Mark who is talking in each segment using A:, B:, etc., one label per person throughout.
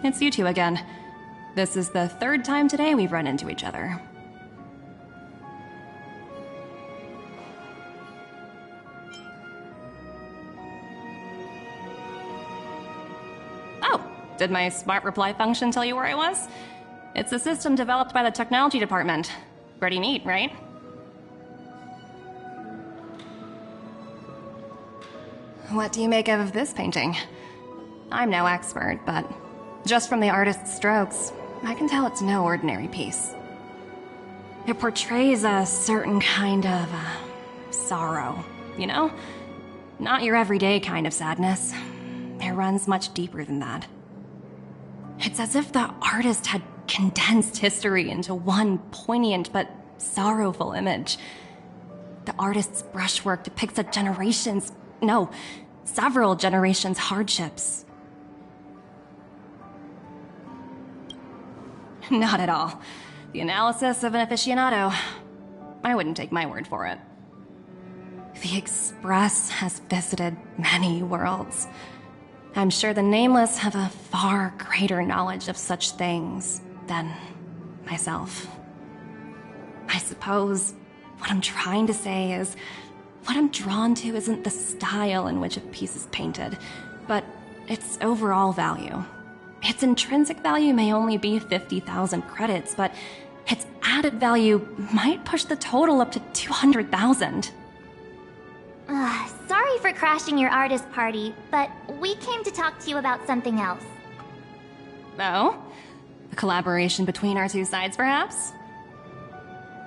A: it's you two again. This is the third time today we've run into each other. Oh, did my smart reply function tell you where I was? It's a system developed by the technology department. Pretty neat, right? What do you make of this painting? I'm no expert, but just from the artist's strokes, I can tell it's no ordinary piece. It portrays a certain kind of sorrow, you know? Not your everyday kind of sadness. It runs much deeper than that. It's as if the artist had condensed history into one poignant but sorrowful image. The artist's brushwork depicts several generations' hardships. Not at all. The analysis of an aficionado. I wouldn't take my word for it. The Express has visited many worlds. I'm sure the Nameless have a far greater knowledge of such things than myself. I suppose what I'm trying to say is, what I'm drawn to isn't the style in which a piece is painted, but its overall value. Its intrinsic value may only be 50,000 credits, but its added value might push the total up to 200,000.
B: Sorry for crashing your artist party, but we came to talk to you about something else.
A: Oh? A collaboration between our two sides, perhaps?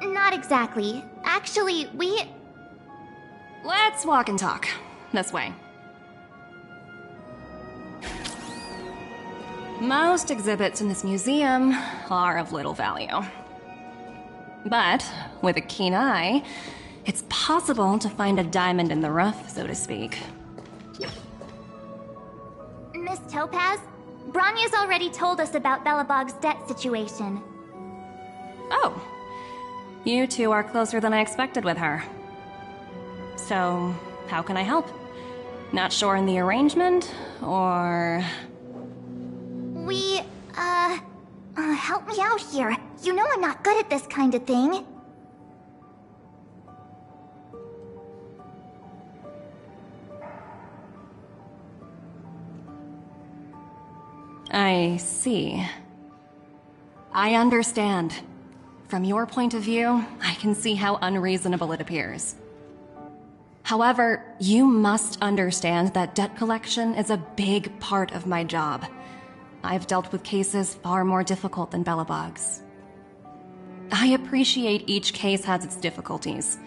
B: Not exactly. Actually,
A: Let's walk and talk. This way. Most exhibits in this museum are of little value. But with a keen eye, it's possible to find a diamond in the rough, so to speak.
B: Miss Topaz, Bronya's already told us about Belobog's debt situation.
A: Oh. You two are closer than I expected with her. So, how can I help? Not sure in the arrangement, or...
B: Help me out here. You know I'm not good at this kind of thing.
A: I see. I understand. From your point of view, I can see how unreasonable it appears. However, you must understand that debt collection is a big part of my job. I've dealt with cases far more difficult than Belobog's. I appreciate each case has its difficulties,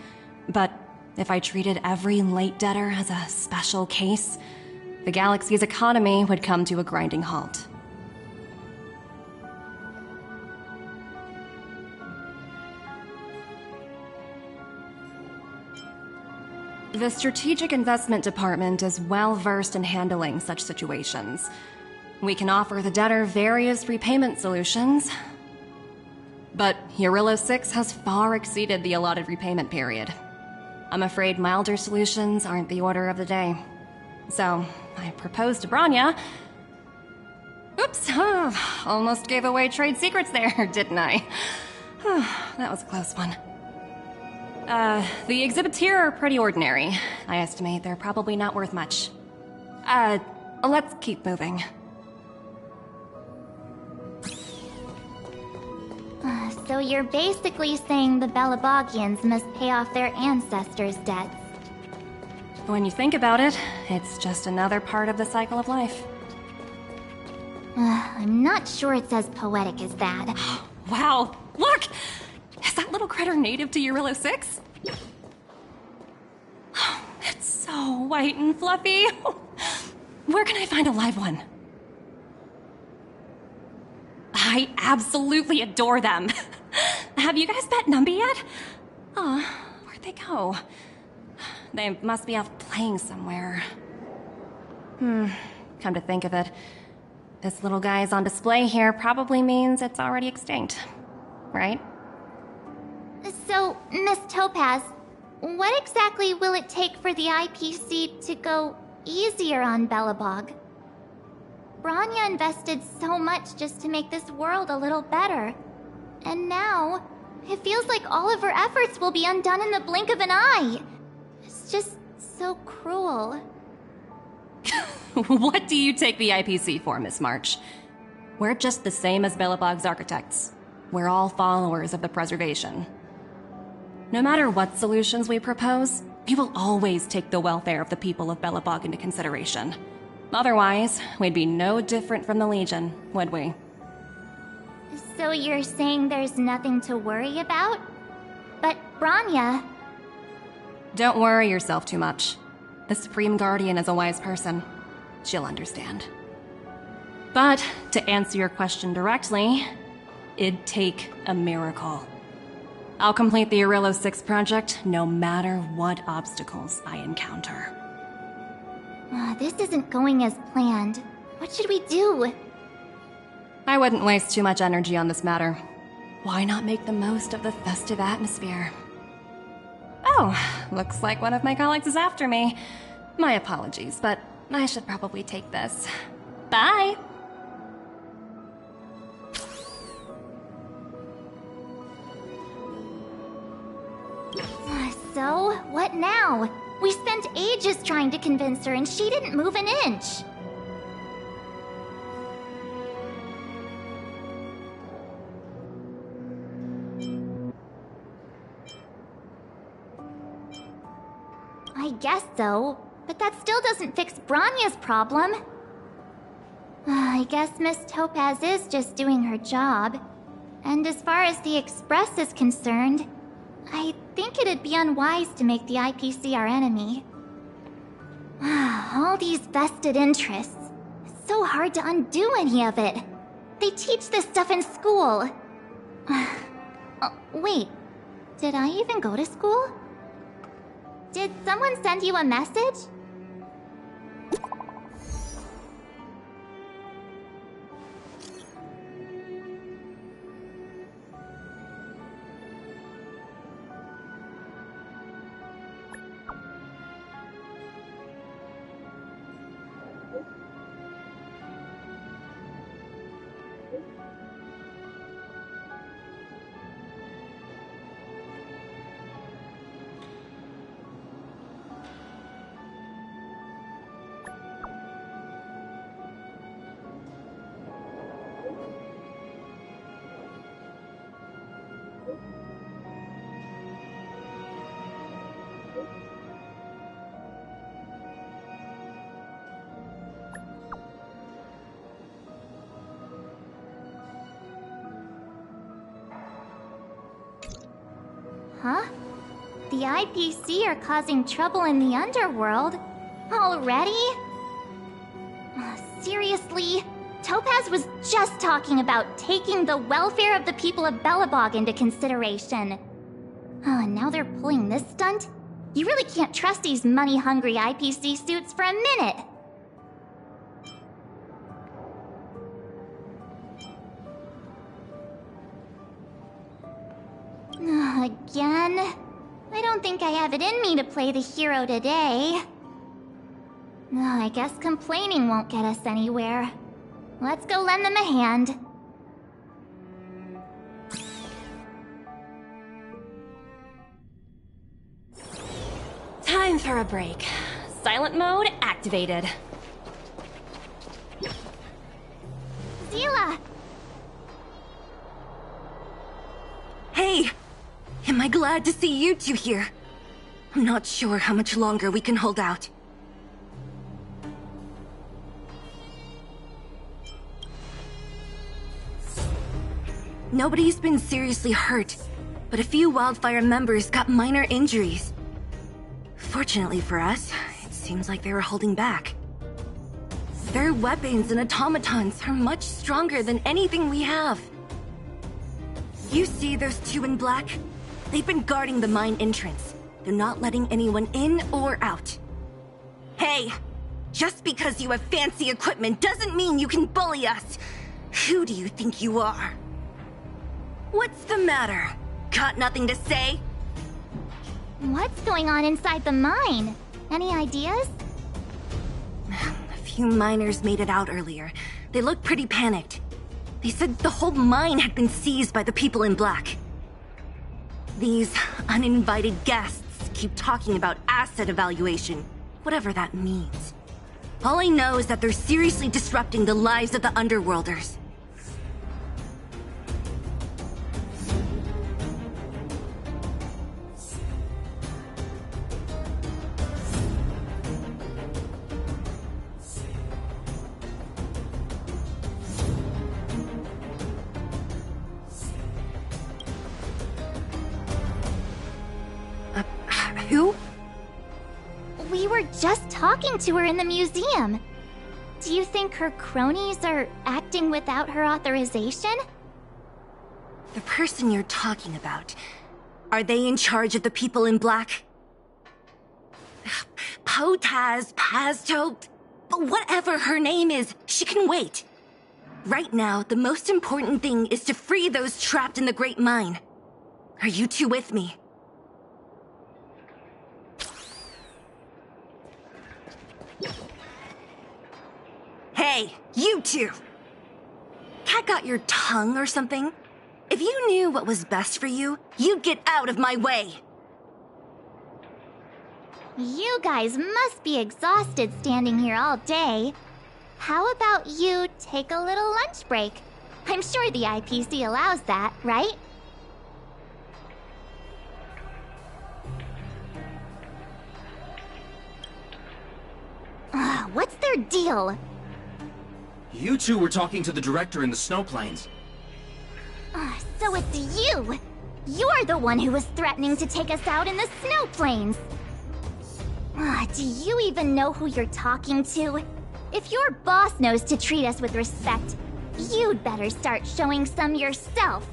A: but if I treated every late debtor as a special case, the galaxy's economy would come to a grinding halt. The Strategic Investment Department is well versed in handling such situations. We can offer the debtor various repayment solutions, but Eurillo 6 has far exceeded the allotted repayment period. I'm afraid milder solutions aren't the order of the day. So, I proposed to Bronya. Oops, almost gave away trade secrets there, didn't I? That was a close one. The exhibits here are pretty ordinary. I estimate they're probably not worth much. Let's keep moving.
B: So you're basically saying the Belobogians must pay off their ancestors' debts.
A: When you think about it, it's just another part of the cycle of life.
B: I'm not sure it's as poetic as that.
A: Wow, look! Is that little critter native to Eurillo 6? It's so white and fluffy. Where can I find a live one? I absolutely adore them. Have you guys met Numby yet? Oh, where'd they go? They must be off playing somewhere. Come to think of it, this little guy's on display here probably means it's already extinct, right?
B: So, Miss Topaz, what exactly will it take for the IPC to go easier on Belobog? Bronya invested so much just to make this world a little better. And now, it feels like all of her efforts will be undone in the blink of an eye. It's just so cruel.
A: What do you take the IPC for, Miss March? We're just the same as Belobog's architects. We're all followers of the preservation. No matter what solutions we propose, we will always take the welfare of the people of Belobog into consideration. Otherwise, we'd be no different from the Legion, would we?
B: So you're saying there's nothing to worry about? But Bronya...
A: Don't worry yourself too much. The Supreme Guardian is a wise person. She'll understand. But, to answer your question directly, it'd take a miracle. I'll complete the Arillo 6 project no matter what obstacles I encounter.
B: This isn't going as planned. What should we do?
A: I wouldn't waste too much energy on this matter. Why not make the most of the festive atmosphere? Oh, looks like one of my colleagues is after me. My apologies, but I should probably take this. Bye!
B: So, what now? We spent ages trying to convince her and she didn't move an inch. I guess so, but that still doesn't fix Bronya's problem. I guess Miss Topaz is just doing her job. And as far as the Express is concerned, I think it'd be unwise to make the IPC our enemy. All these vested interests. It's so hard to undo any of it. They teach this stuff in school. Wait, did I even go to school? Did someone send you a message? Huh? The IPC are causing trouble in the underworld? Already? Seriously? Topaz was just talking about taking the welfare of the people of Belobog into consideration. And now they're pulling this stunt? You really can't trust these money-hungry IPC suits for a minute. Again? I don't think I have it in me to play the hero today. I guess complaining won't get us anywhere. Let's go lend them a hand.
A: Time for a break. Silent mode activated.
B: Seele!
C: Hey! Am I glad to see you two here? I'm not sure how much longer we can hold out. Nobody's been seriously hurt, but a few Wildfire members got minor injuries. Fortunately for us, it seems like they were holding back. Their weapons and automatons are much stronger than anything we have. You see those two in black? They've been guarding the mine entrance. They're not letting anyone in or out. Hey! Just because you have fancy equipment doesn't mean you can bully us! Who do you think you are? What's the matter? Got nothing to say?
B: What's going on inside the mine? Any ideas?
C: A few miners made it out earlier, They looked pretty panicked. They said the whole mine had been seized by the people in black. These uninvited guests keep talking about asset evaluation, whatever that means. All I know is that they're seriously disrupting the lives of the Underworlders.
B: Who? We were just talking to her in the museum. Do you think her cronies are acting without her authorization?
C: The person you're talking about, are they in charge of the people in black? Potaz, Pazto, whatever her name is, she can wait. Right now, the most important thing is to free those trapped in the Great Mine. Are you two with me? Hey, you two! Cat got your tongue or something? If you knew what was best for you, you'd get out of my way!
B: You guys must be exhausted standing here all day. How about you take a little lunch break? I'm sure the IPC allows that, right? What's their deal?
D: You two were talking to the director in the snow plains.
B: So it's you! You're the one who was threatening to take us out in the snow plains! Do you even know who you're talking to? If your boss knows to treat us with respect, you'd better start showing some yourself.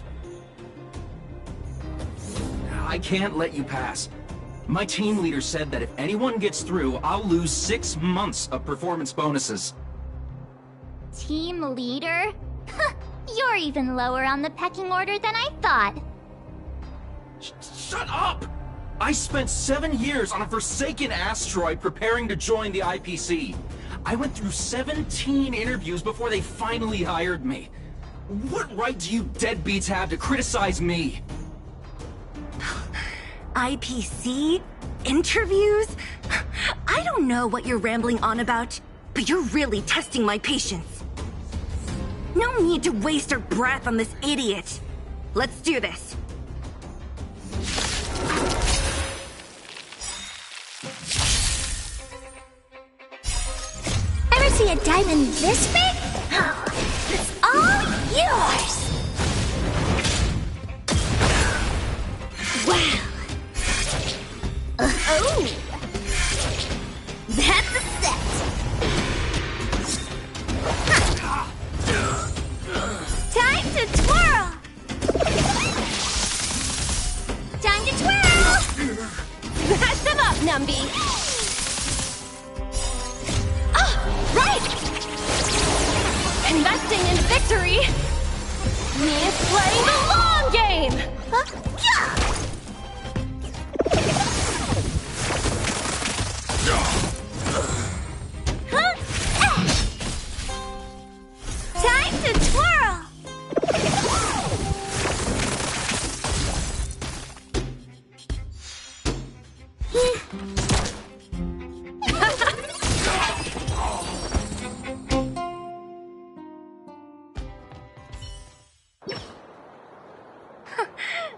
D: I can't let you pass. My team leader said that if anyone gets through, I'll lose 6 months of performance bonuses.
B: Team leader? You're even lower on the pecking order than I thought.
D: Shut up! I spent 7 years on a forsaken asteroid preparing to join the IPC. I went through 17 interviews before they finally hired me. What right do you deadbeats have to criticize me?
C: IPC? Interviews? I don't know what you're rambling on about, but you're really testing my patience. No need to waste our breath on this idiot. Let's do this.
B: Ever see a diamond this big? It's all yours! Wow! Oh! That's a set! Time to twirl! Time to twirl!
A: Patch them up, Numby! Right! Investing in victory means playing the long game!
B: Time to twirl!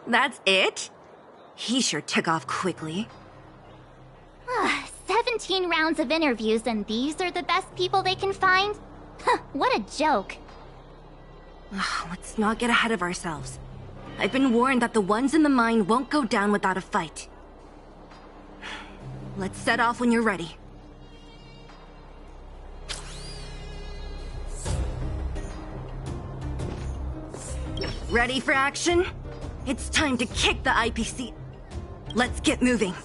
C: That's it? He sure took off quickly.
B: 17 rounds of interviews and these are the best people they can find? What a joke.
C: Let's not get ahead of ourselves. I've been warned that the ones in the mine won't go down without a fight. Let's set off when you're ready. Ready for action? It's time to kick the IPC. Let's get moving.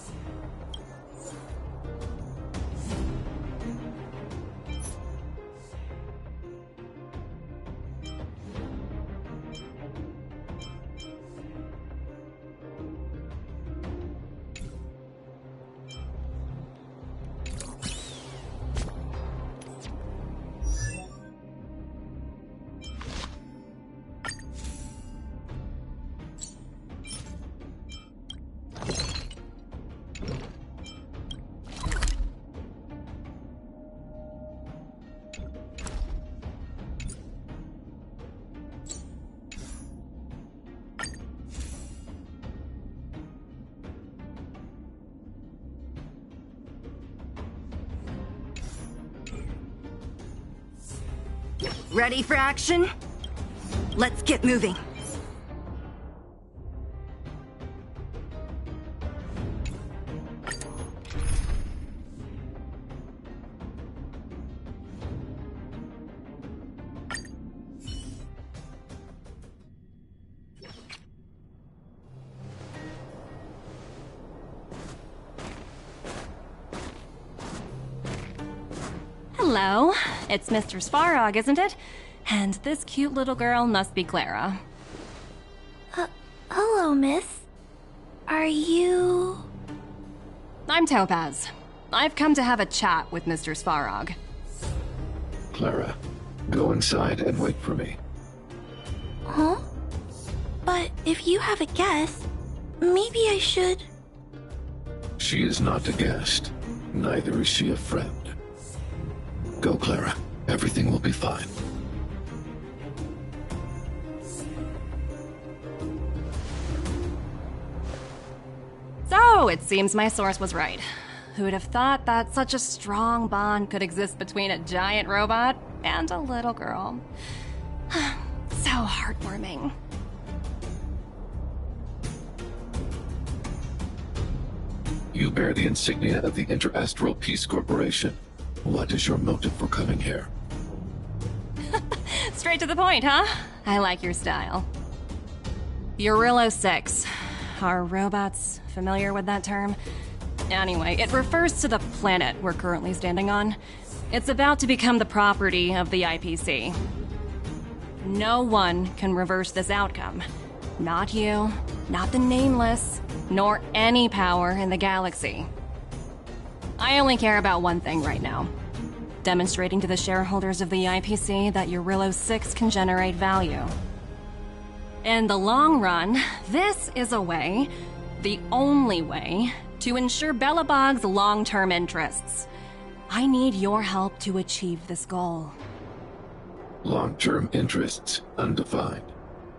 C: Ready for action? Let's get moving.
A: Hello, it's Mr. Svarog, isn't it? And this cute little girl must be Clara.
B: Hello, miss. Are you...
A: I'm Topaz. I've come to have a chat with Mr. Svarog.
E: Clara, go inside and wait for me.
B: Huh? But if you have a guest, maybe I should...
E: She is not a guest. Neither is she a friend. Go, Clara. Everything will be fine.
A: So, it seems my source was right. Who'd have thought that such a strong bond could exist between a giant robot and a little girl? So heartwarming.
E: You bear the insignia of the Interastral Peace Corporation. What is your motive for coming here?
A: Straight to the point, huh? I like your style. Eurillo 6. Are robots familiar with that term? Anyway, it refers to the planet we're currently standing on. It's about to become the property of the IPC. No one can reverse this outcome. Not you, not the Nameless, nor any power in the galaxy. I only care about one thing right now. Demonstrating to the shareholders of the IPC that Eurillo 6 can generate value. In the long run, this is a way, the only way, to ensure Belobog's long-term interests. I need your help to achieve this goal.
E: Long-term interests, undefined.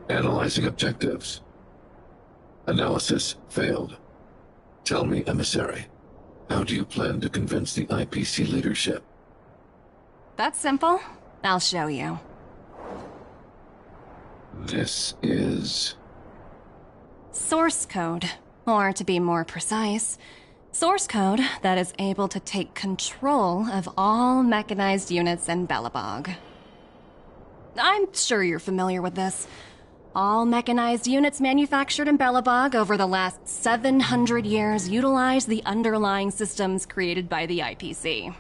E: Analyzing objectives. Analysis failed. Tell me, Emissary, how do you plan to convince the IPC leadership?
A: That's simple. I'll show you.
E: This is...
A: Source code. Or to be more precise, source code that is able to take control of all mechanized units in Belobog. I'm sure you're familiar with this. All mechanized units manufactured in Belobog over the last 700 years utilize the underlying systems created by the IPC.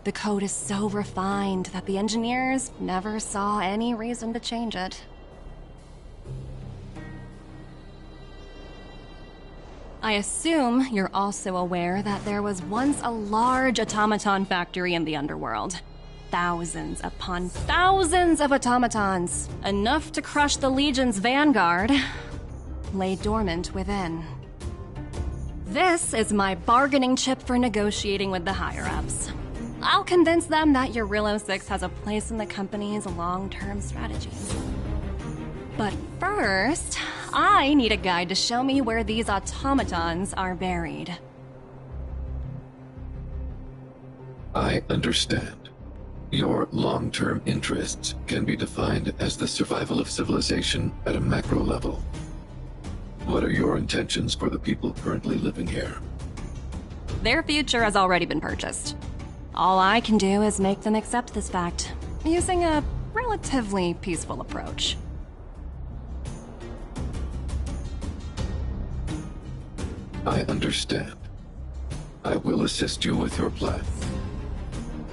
A: The code is so refined that the engineers never saw any reason to change it. I assume you're also aware that there was once a large automaton factory in the underworld. Thousands upon thousands of automatons, enough to crush the Legion's vanguard, lay dormant within. This is my bargaining chip for negotiating with the higher-ups. I'll convince them that Eurillo 6 has a place in the company's long-term strategies. But first, I need a guide to show me where these automatons are buried.
E: I understand. Your long-term interests can be defined as the survival of civilization at a macro level. What are your intentions for the people currently living here?
A: Their future has already been purchased. All I can do is make them accept this fact, using a relatively peaceful approach.
E: I understand. I will assist you with your plan.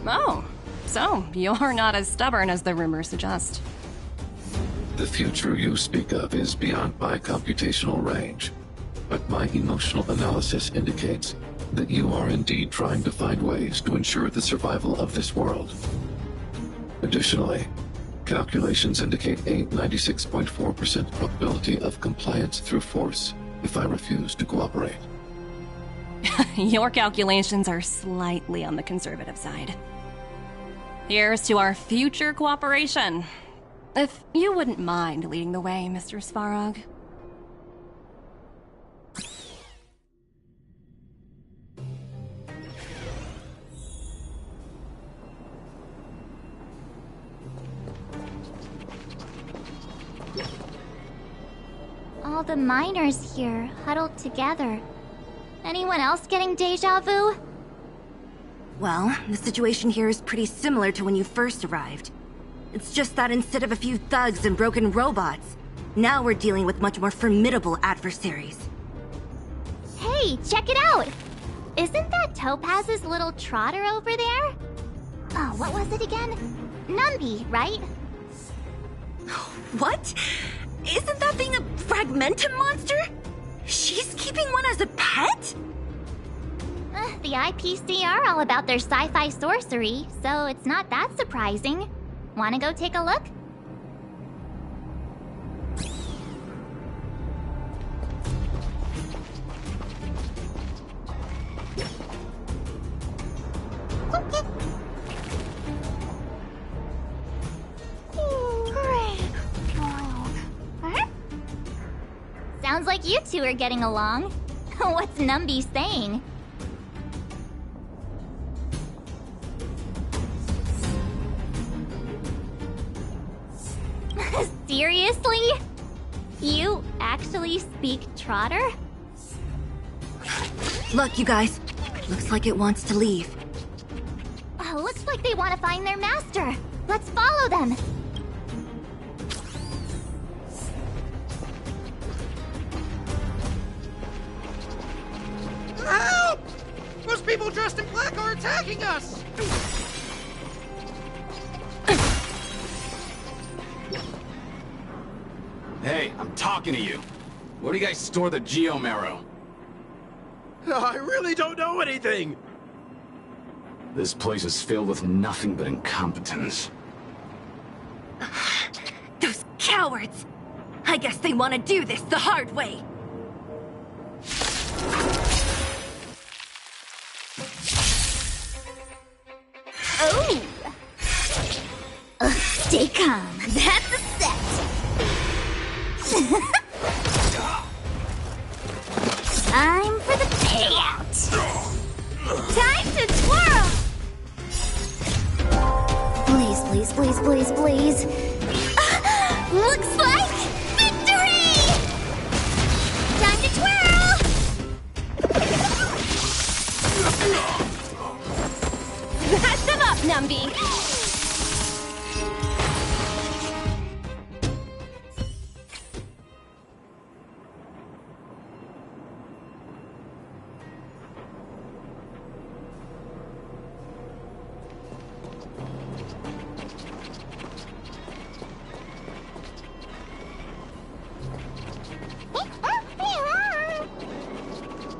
A: Oh, so you're not as stubborn as the rumors suggest.
E: The future you speak of is beyond my computational range, but my emotional analysis indicates that you are indeed trying to find ways to ensure the survival of this world. Additionally, calculations indicate a 96.4% probability of compliance through force if I refuse to cooperate.
A: Your calculations are slightly on the conservative side. Here's to our future cooperation. If you wouldn't mind leading the way, Mr. Svarog.
B: the miners here, huddled together. Anyone else getting deja vu?
C: Well, the situation here is pretty similar to when you first arrived. It's just that instead of a few thugs and broken robots, now we're dealing with much more formidable adversaries.
B: Hey, check it out! Isn't that Topaz's little trotter over there? Oh, what was it again? Numby, right?
C: What? Isn't that thing a Fragmentum monster? She's keeping one as a pet?
B: The IPC are all about their sci-fi sorcery, so it's not that surprising. Wanna go take a look? Sounds like you two are getting along. What's Numby saying? Seriously? You actually speak Trotter?
C: Look, you guys. Looks like it wants to leave.
B: Looks like they want to find their master. Let's follow them.
F: Help! Those people dressed in black are attacking us!
D: Hey, I'm talking to you. Where do you guys store the Geomarrow?
F: I really don't know anything!
D: This place is filled with nothing but incompetence.
C: Those cowards! I guess they want to do this the hard way.
B: Oh! Stay calm. That's a set. Time for the payout. Time to twirl. Please, please, please, please, please. Looks like victory! Time to twirl.
A: Bash them up, Numby!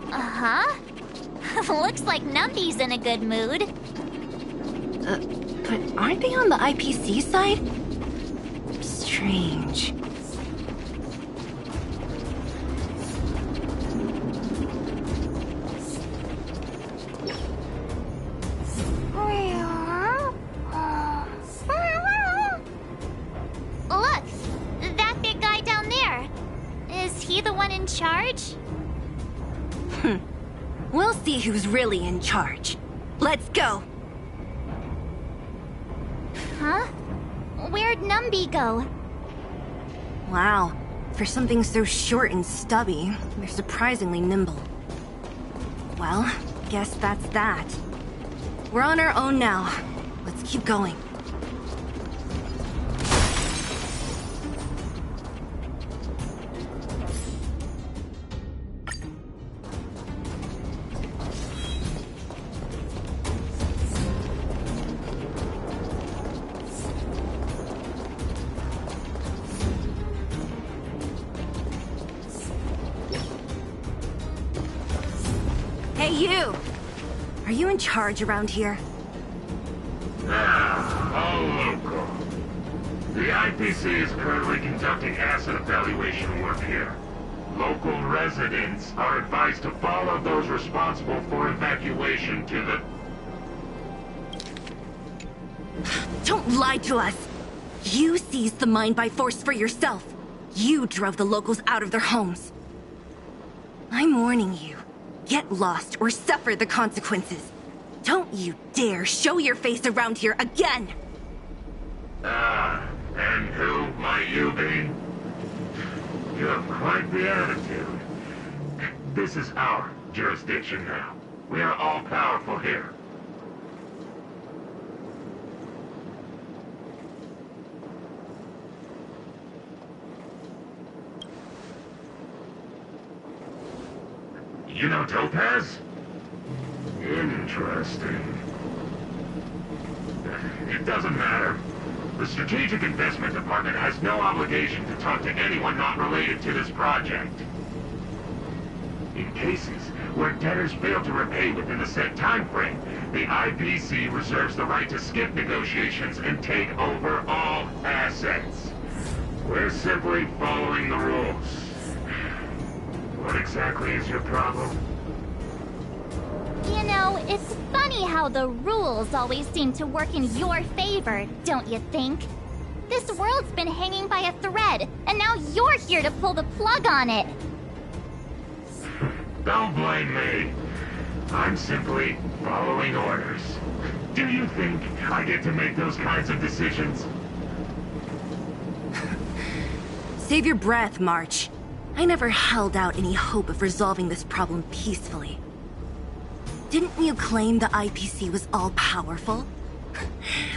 B: Uh-huh. Looks like Numby's in a good mood.
C: But aren't they on the IPC side? Strange.
B: Look! That big guy down there. Is he the one in charge?
C: We'll see who's really in charge. Let's go!
B: Huh? Where'd Numby go?
C: Wow. For something so short and stubby, they're surprisingly nimble. Well, guess that's that. We're on our own now. Let's keep going. Hey, you! Are you in charge around here?
G: All local. The IPC is currently conducting asset evaluation work here. Local residents are advised to follow those responsible for evacuation to the...
C: Don't lie to us! You seized the mine by force for yourself. You drove the locals out of their homes. I'm warning you. Get lost or suffer the consequences. Don't you dare show your face around here again!
G: And who might you be? You have quite the attitude. This is our jurisdiction now. We are all powerful here. You know Topaz? Interesting. It doesn't matter. The Strategic Investment Department has no obligation to talk to anyone not related to this project. In cases where debtors fail to repay within a set time frame, the IPC reserves the right to skip negotiations and take over all assets. We're simply following the rules. What exactly is your problem?
B: You know, it's funny how the rules always seem to work in your favor, don't you think? This world's been hanging by a thread, and now you're here to pull the plug on it.
G: Don't blame me. I'm simply following orders. Do you think I get to make those kinds of decisions?
C: Save your breath, March. I never held out any hope of resolving this problem peacefully. Didn't you claim the IPC was all-powerful?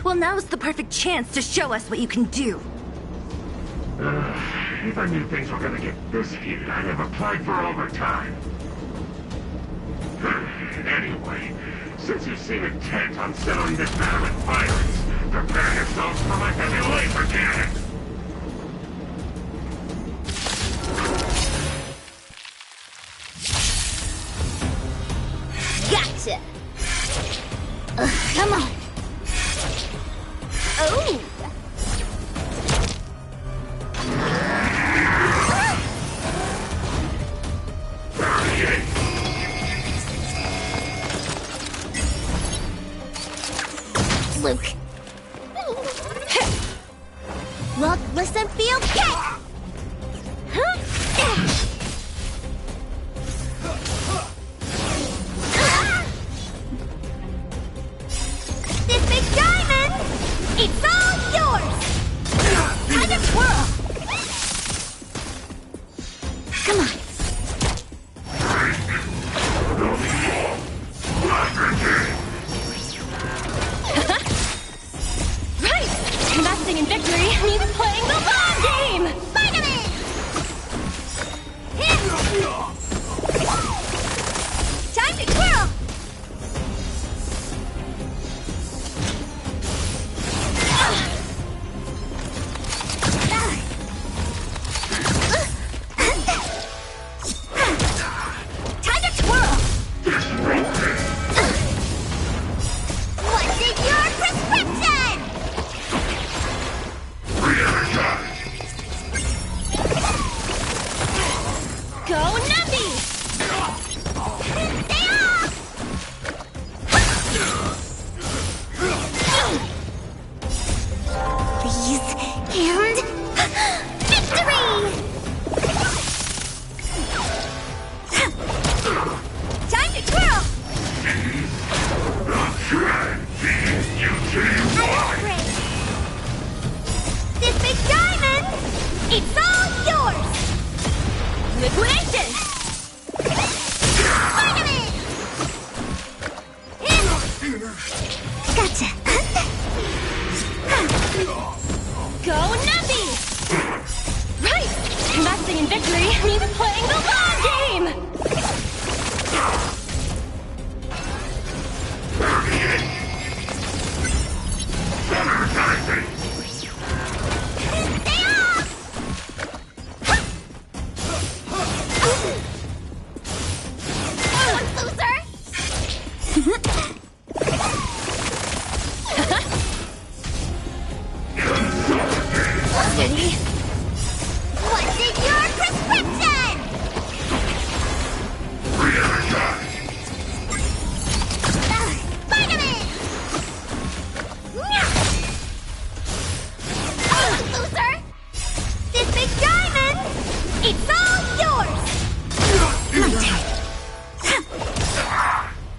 C: Well, now's the perfect chance to show us what you can do.
G: If I knew things were gonna get this heated, I'd have applied for overtime. Anyway, since you seem intent on settling this matter with violence, prepare yourselves for my heavy laser cannon!
B: Gotcha! Come on! Oh! Luke. Look, listen, feel, get! This big diamond, it's all yours! Time to twirl! Come on.
A: Investing in victory means playing the long game!
B: Spider-Man! Time to twirl! Time to twirl! What's in your prescription? Go Numpy! Stay off! Please, and victory! Time to twirl! I'm afraid. This big diamond, it's all yours! Liquidation! Spider-Man! Gotcha!
A: Go Numpy! Right! Investing in victory means playing the long game!
B: Stay off! Loser!
A: Steady.
B: What's in your prescription? Spider-Man! Loser! This big diamond, it's all yours!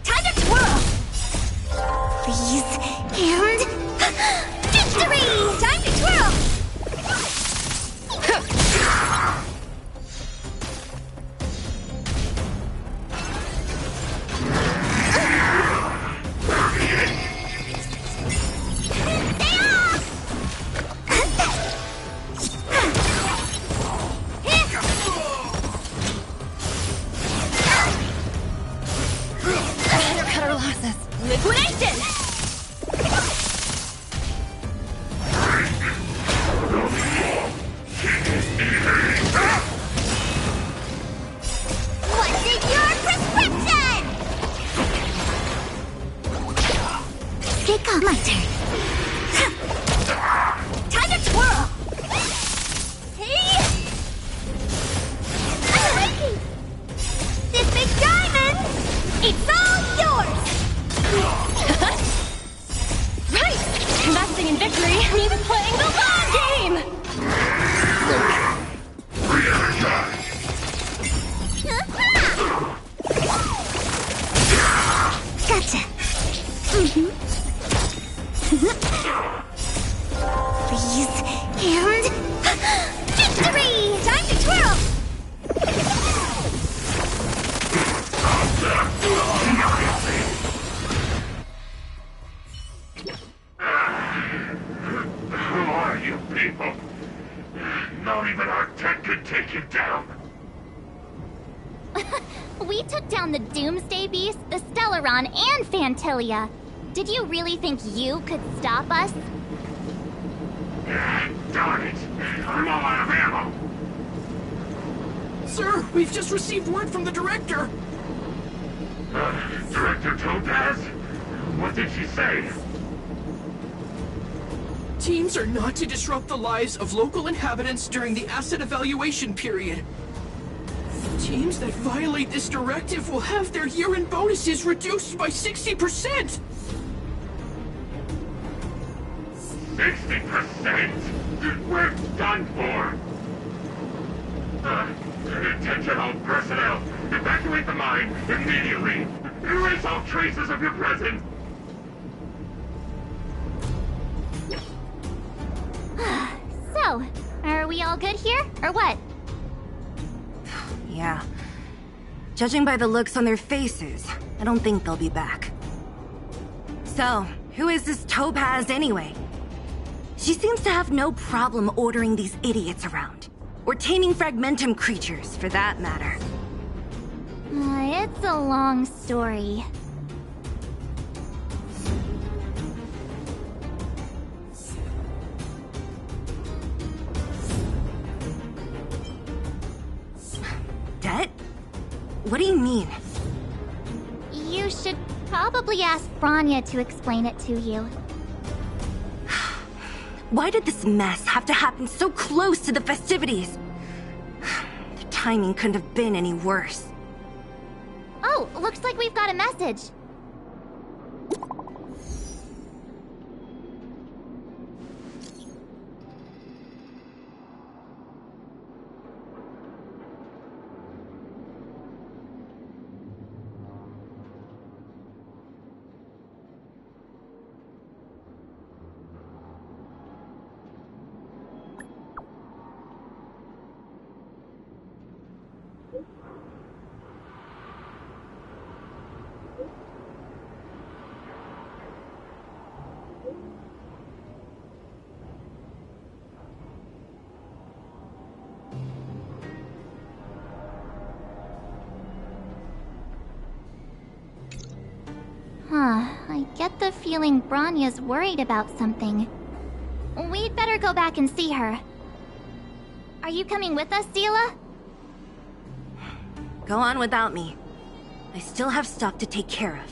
B: Time to twirl! Please, and victory! Time to twirl!
A: Nemesis liquidation!
B: What's in your prescription? Kick off my turn. Time to twirl! Hey! This big diamond! It's all yours!
A: Right! Investing in victory means playing the long game!
B: Gotcha! Freeze and... Victory! Time to twirl!
G: Who are you people? Not even our tech could take you down.
B: We took down the Doomsday Beast, the Stellaron, and Phantilia. Did you really think you could stop us?
G: Darn it! I'm all out of ammo!
D: Sir, we've just received word from the director.
G: Director Topaz? What did she say?
D: Teams are not to disrupt the lives of local inhabitants during the asset evaluation period. Teams that violate this directive will have their year-end bonuses reduced by 60%!
G: 60%? We're done for! Attention all personnel! Evacuate the mine immediately! Erase all traces of your presence!
B: So, are we all good here, or what?
C: Yeah. Judging by the looks on their faces, I don't think they'll be back. So, who is this Topaz anyway? She seems to have no problem ordering these idiots around. Or taming fragmentum creatures, for that matter.
B: It's a long story.
C: Det? What do you mean?
B: You should probably ask Bronya to explain it to you.
C: Why did this mess have to happen so close to the festivities? The timing couldn't have been any worse.
B: Oh, looks like we've got a message. I get the feeling Bronya's worried about something. We'd better go back and see her. Are you coming with us, Seele?
C: Go on without me. I still have stuff to take care of.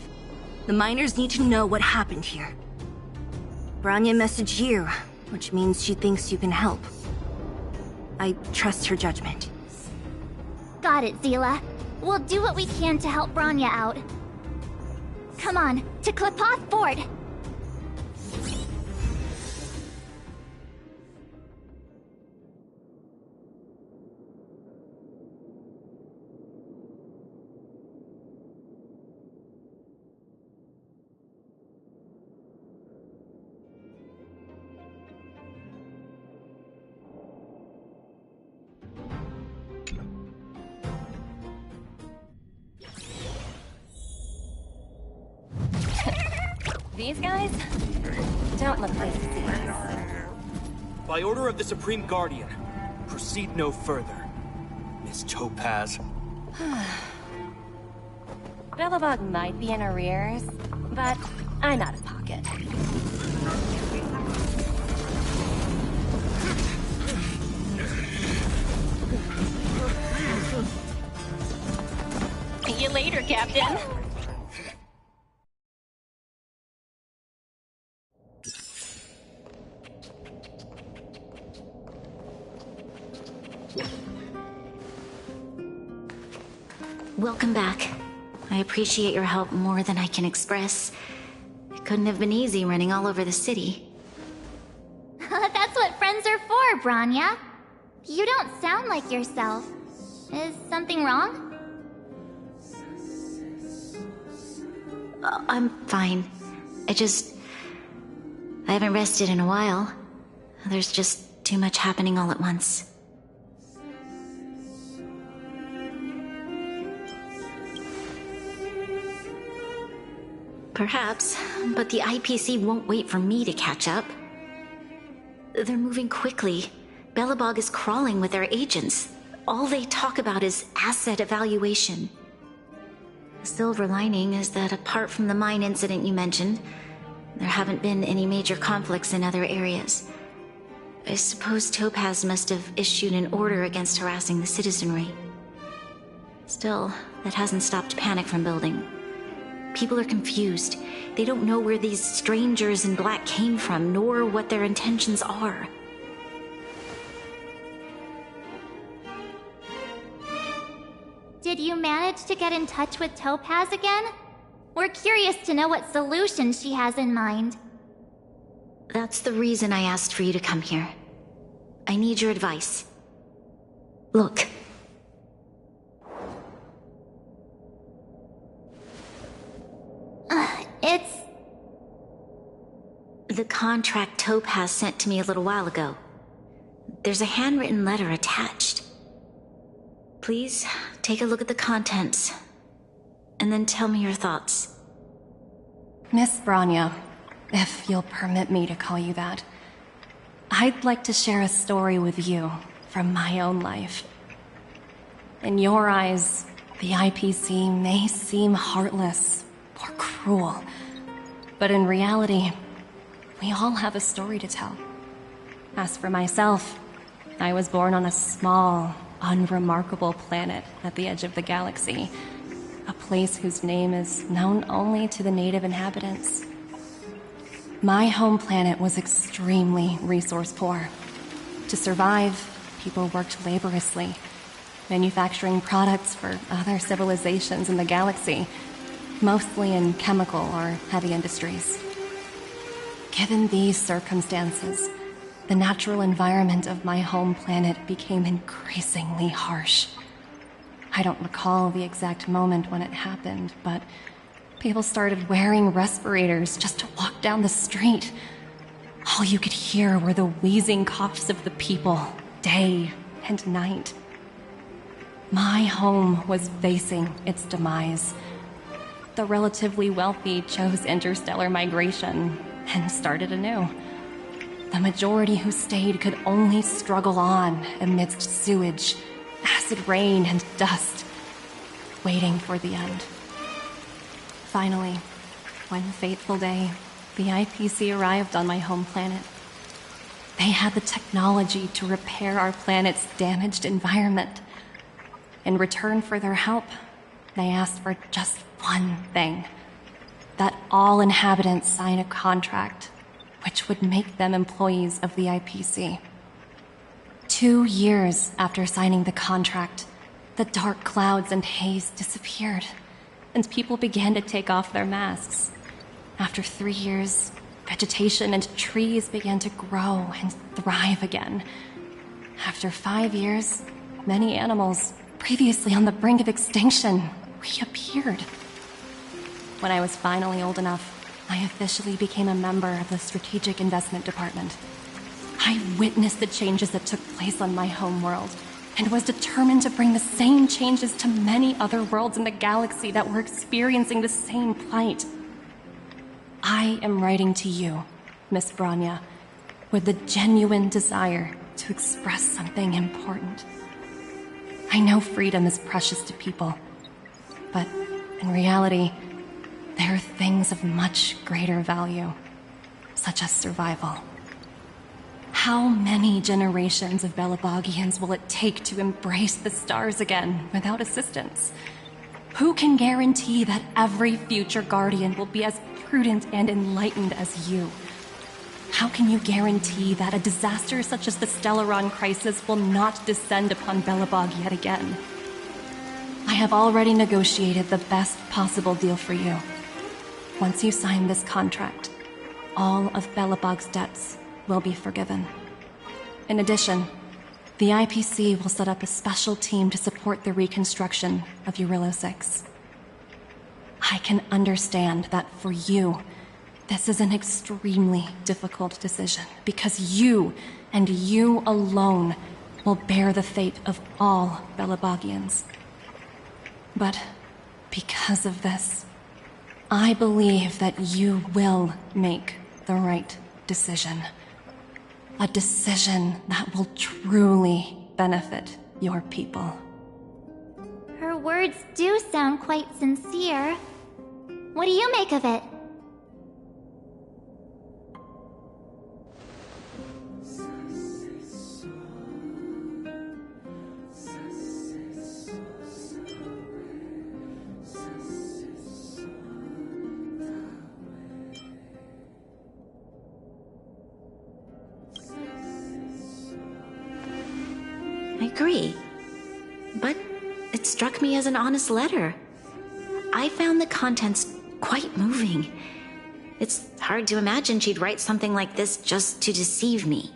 C: The miners need to know what happened here. Bronya messaged you, which means she thinks you can help. I trust her judgment.
B: Got it, Seele. We'll do what we can to help Bronya out. Come on, to Qlipoth Fort!
A: These guys don't look like thieves.
H: By order of the Supreme Guardian, proceed no further, Miss Topaz.
A: Belobog might be in arrears, but I'm out of pocket. See you later, Captain.
I: Welcome back. I appreciate your help more than I can express. It couldn't have been easy running all over the city.
B: That's what friends are for, Bronya. You don't sound like yourself. Is something wrong?
I: I'm fine. I haven't rested in a while. There's just too much happening all at once. Perhaps, but the IPC won't wait for me to catch up. They're moving quickly. Belobog is crawling with their agents. All they talk about is asset evaluation. The silver lining is that apart from the mine incident you mentioned, there haven't been any major conflicts in other areas. I suppose Topaz must have issued an order against harassing the citizenry. Still, that hasn't stopped panic from building. People are confused. They don't know where these strangers in black came from, nor what their intentions are.
B: Did you manage to get in touch with Topaz again? We're curious to know what solution she has in mind.
I: That's the reason I asked for you to come here. I need your advice. Look.
B: It's...
I: The contract Topaz sent to me a little while ago. There's a handwritten letter attached. Please, take a look at the contents, and then tell me your thoughts.
A: Miss Bronya, if you'll permit me to call you that, I'd like to share a story with you from my own life. In your eyes, the IPC may seem heartless or cruel, but in reality, we all have a story to tell. As for myself, I was born on a small, unremarkable planet at the edge of the galaxy, a place whose name is known only to the native inhabitants. My home planet was extremely resource poor. To survive, people worked laboriously, manufacturing products for other civilizations in the galaxy, mostly in chemical or heavy industries. Given these circumstances, the natural environment of my home planet became increasingly harsh. I don't recall the exact moment when it happened, but people started wearing respirators just to walk down the street. All you could hear were the wheezing coughs of the people, day and night. My home was facing its demise. The relatively wealthy chose interstellar migration and started anew. The majority who stayed could only struggle on amidst sewage, acid rain, and dust, waiting for the end. Finally, one fateful day, the IPC arrived on my home planet. They had the technology to repair our planet's damaged environment. In return for their help, they asked for just one thing: that all inhabitants sign a contract which would make them employees of the IPC. 2 years after signing the contract, the dark clouds and haze disappeared, and people began to take off their masks. After 3 years, vegetation and trees began to grow and thrive again. After 5 years, many animals, previously on the brink of extinction, reappeared. When I was finally old enough, I officially became a member of the Strategic Investment Department. I witnessed the changes that took place on my home world, and was determined to bring the same changes to many other worlds in the galaxy that were experiencing the same plight. I am writing to you, Miss Bronya, with the genuine desire to express something important. I know freedom is precious to people, but In reality, there are things of much greater value, such as survival. How many generations of Belabogians will it take to embrace the stars again without assistance? Who can guarantee that every future Guardian will be as prudent and enlightened as you? How can you guarantee that a disaster such as the Stellaron crisis will not descend upon Belobog yet again? I have already negotiated the best possible deal for you. Once you sign this contract, all of Belobog's debts will be forgiven. In addition, the IPC will set up a special team to support the reconstruction of Eurillo 6. I can understand that for you, this is an extremely difficult decision, because you, and you alone, will bear the fate of all Belabogians. But because of this, I believe that you will make the right decision. A decision that will truly benefit your people.
B: Her words do sound quite sincere. What do you make of it?
I: I agree. But it struck me as an honest letter. I found the contents quite moving. It's hard to imagine she'd write something like this just to deceive me.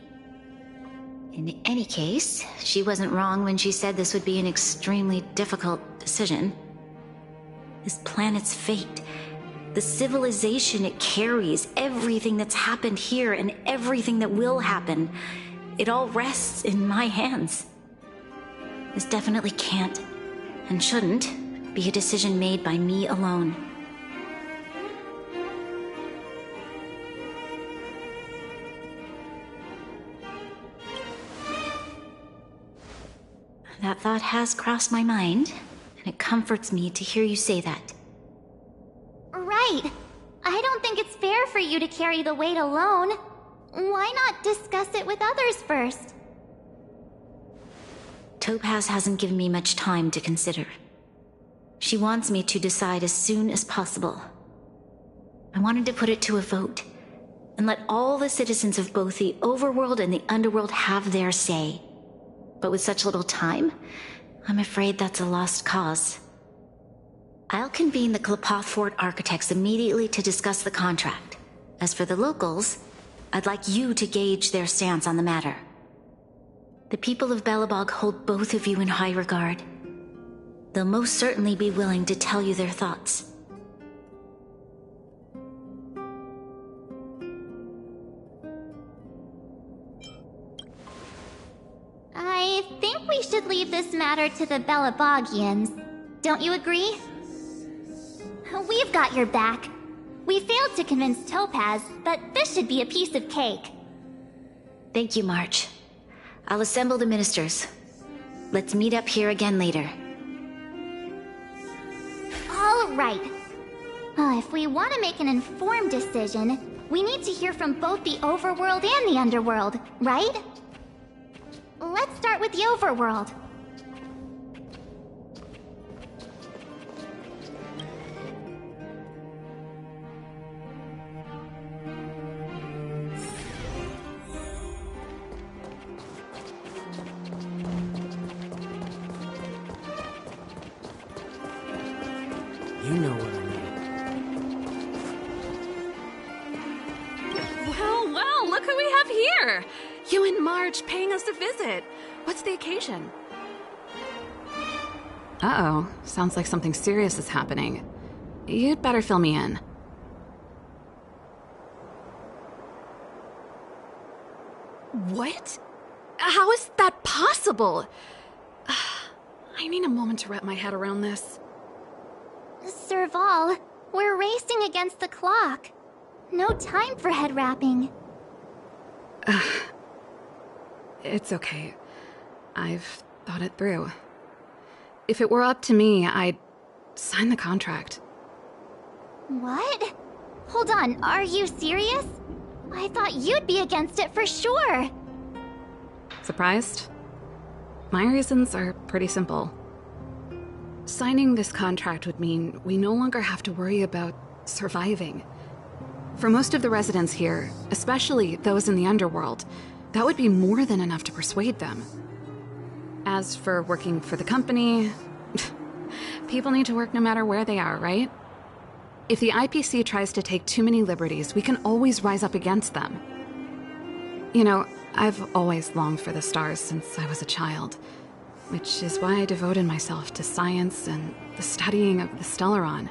I: In any case, she wasn't wrong when she said this would be an extremely difficult decision. This planet's fate, the civilization it carries, everything that's happened here and everything that will happen, it all rests in my hands. This definitely can't, and shouldn't, be a decision made by me alone. That thought has crossed my mind, and it comforts me to hear you say that.
B: Right. I don't think it's fair for you to carry the weight alone. Why not discuss it with others first?
I: Topaz hasn't given me much time to consider. She wants me to decide as soon as possible. I wanted to put it to a vote, and let all the citizens of both the Overworld and the Underworld have their say. But with such little time, I'm afraid that's a lost cause. I'll convene the Klapoth Fort architects immediately to discuss the contract. As for the locals, I'd like you to gauge their stance on the matter. The people of Belobog hold both of you in high regard. They'll most certainly be willing to tell you their thoughts.
B: I think we should leave this matter to the Belabogians. Don't you agree? We've got your back. We failed to convince Topaz, but this should be a piece of cake.
I: Thank you, March. I'll assemble the ministers. Let's meet up here again later.
B: All right. If we want to make an informed decision, we need to hear from both the Overworld and the Underworld, right? Let's start with the Overworld.
J: You know what I mean.
K: Well, look who we have here! You and Marge paying us a visit. What's the occasion? Uh-oh. Sounds like something serious is happening. You'd better fill me in. What? How is that possible? I need a moment to wrap my head around this.
B: Serval, we're racing against the clock. No time for head wrapping.
K: It's okay. I've thought it through. If it were up to me, I'd sign the contract.
B: What? Hold on, are you serious? I thought you'd be against it for sure.
K: Surprised? My reasons are pretty simple. Signing this contract would mean we no longer have to worry about surviving. For most of the residents here, especially those in the underworld, that would be more than enough to persuade them. As for working for the company, people need to work no matter where they are, right? If the IPC tries to take too many liberties, we can always rise up against them. You know, I've always longed for the stars since I was a child, which is why I devoted myself to science and the studying of the Stellaron.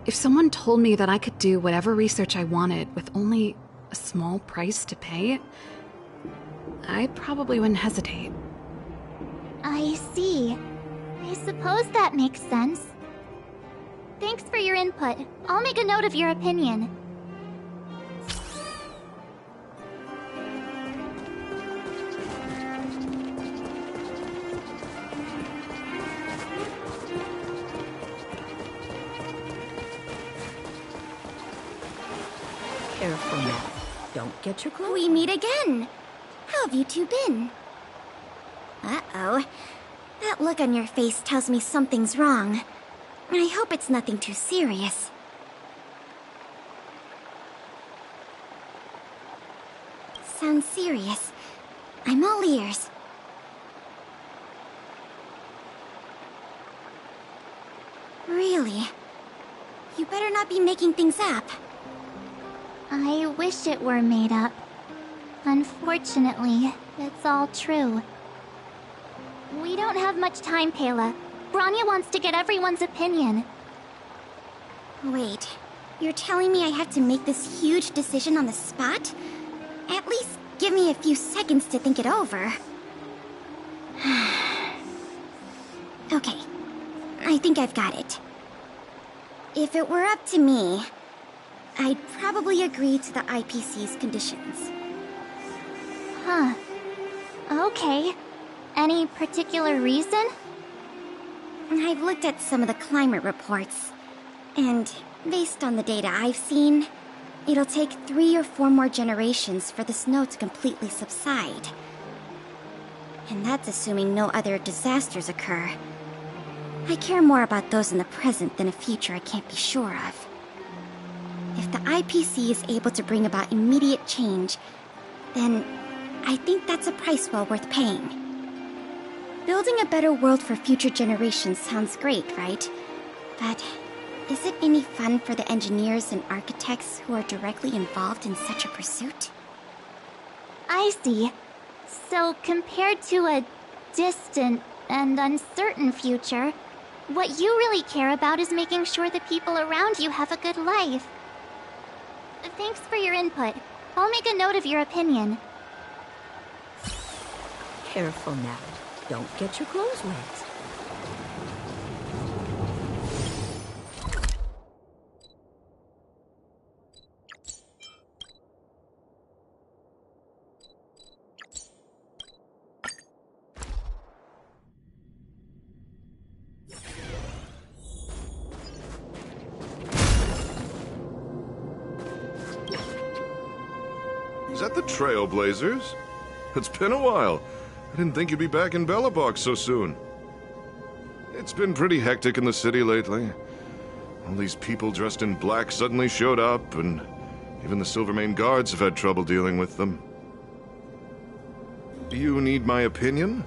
K: If someone told me that I could do whatever research I wanted with only a small price to pay, I probably wouldn't hesitate.
B: I see. I suppose that makes sense. Thanks for your input. I'll make a note of your opinion.
L: Careful now. Don't get your clothes.
B: We meet again. How have you two been?
M: Uh-oh. That look on your face tells me something's wrong. I hope it's nothing too serious. Sounds serious. I'm all ears. Really? You better not be making things up.
B: I wish it were made up. Unfortunately, it's all true. We don't have much time, Pela. Bronya wants to get everyone's opinion.
M: Wait, you're telling me I have to make this huge decision on the spot? At least give me a few seconds to think it over. Okay, I think I've got it. If it were up to me, I'd probably agree to the IPC's conditions.
B: Huh. Okay. Any particular reason?
M: I've looked at some of the climate reports, and based on the data I've seen, it'll take 3 or 4 more generations for the snow to completely subside. And that's assuming no other disasters occur. I care more about those in the present than a future I can't be sure of. If the IPC is able to bring about immediate change, then I think that's a price well worth paying. Building a better world for future generations sounds great, right? But is it any fun for the engineers and architects who are directly involved in such a pursuit?
B: I see. So compared to a distant and uncertain future, what you really care about is making sure the people around you have a good life. Thanks for your input. I'll make a note of your opinion.
L: Careful now. Don't get your clothes wet.
N: Is that the Trailblazers? It's been a while. I didn't think you'd be back in Belobog so soon. It's been pretty hectic in the city lately. All these people dressed in black suddenly showed up, and even the Silvermane guards have had trouble dealing with them. Do you need my opinion?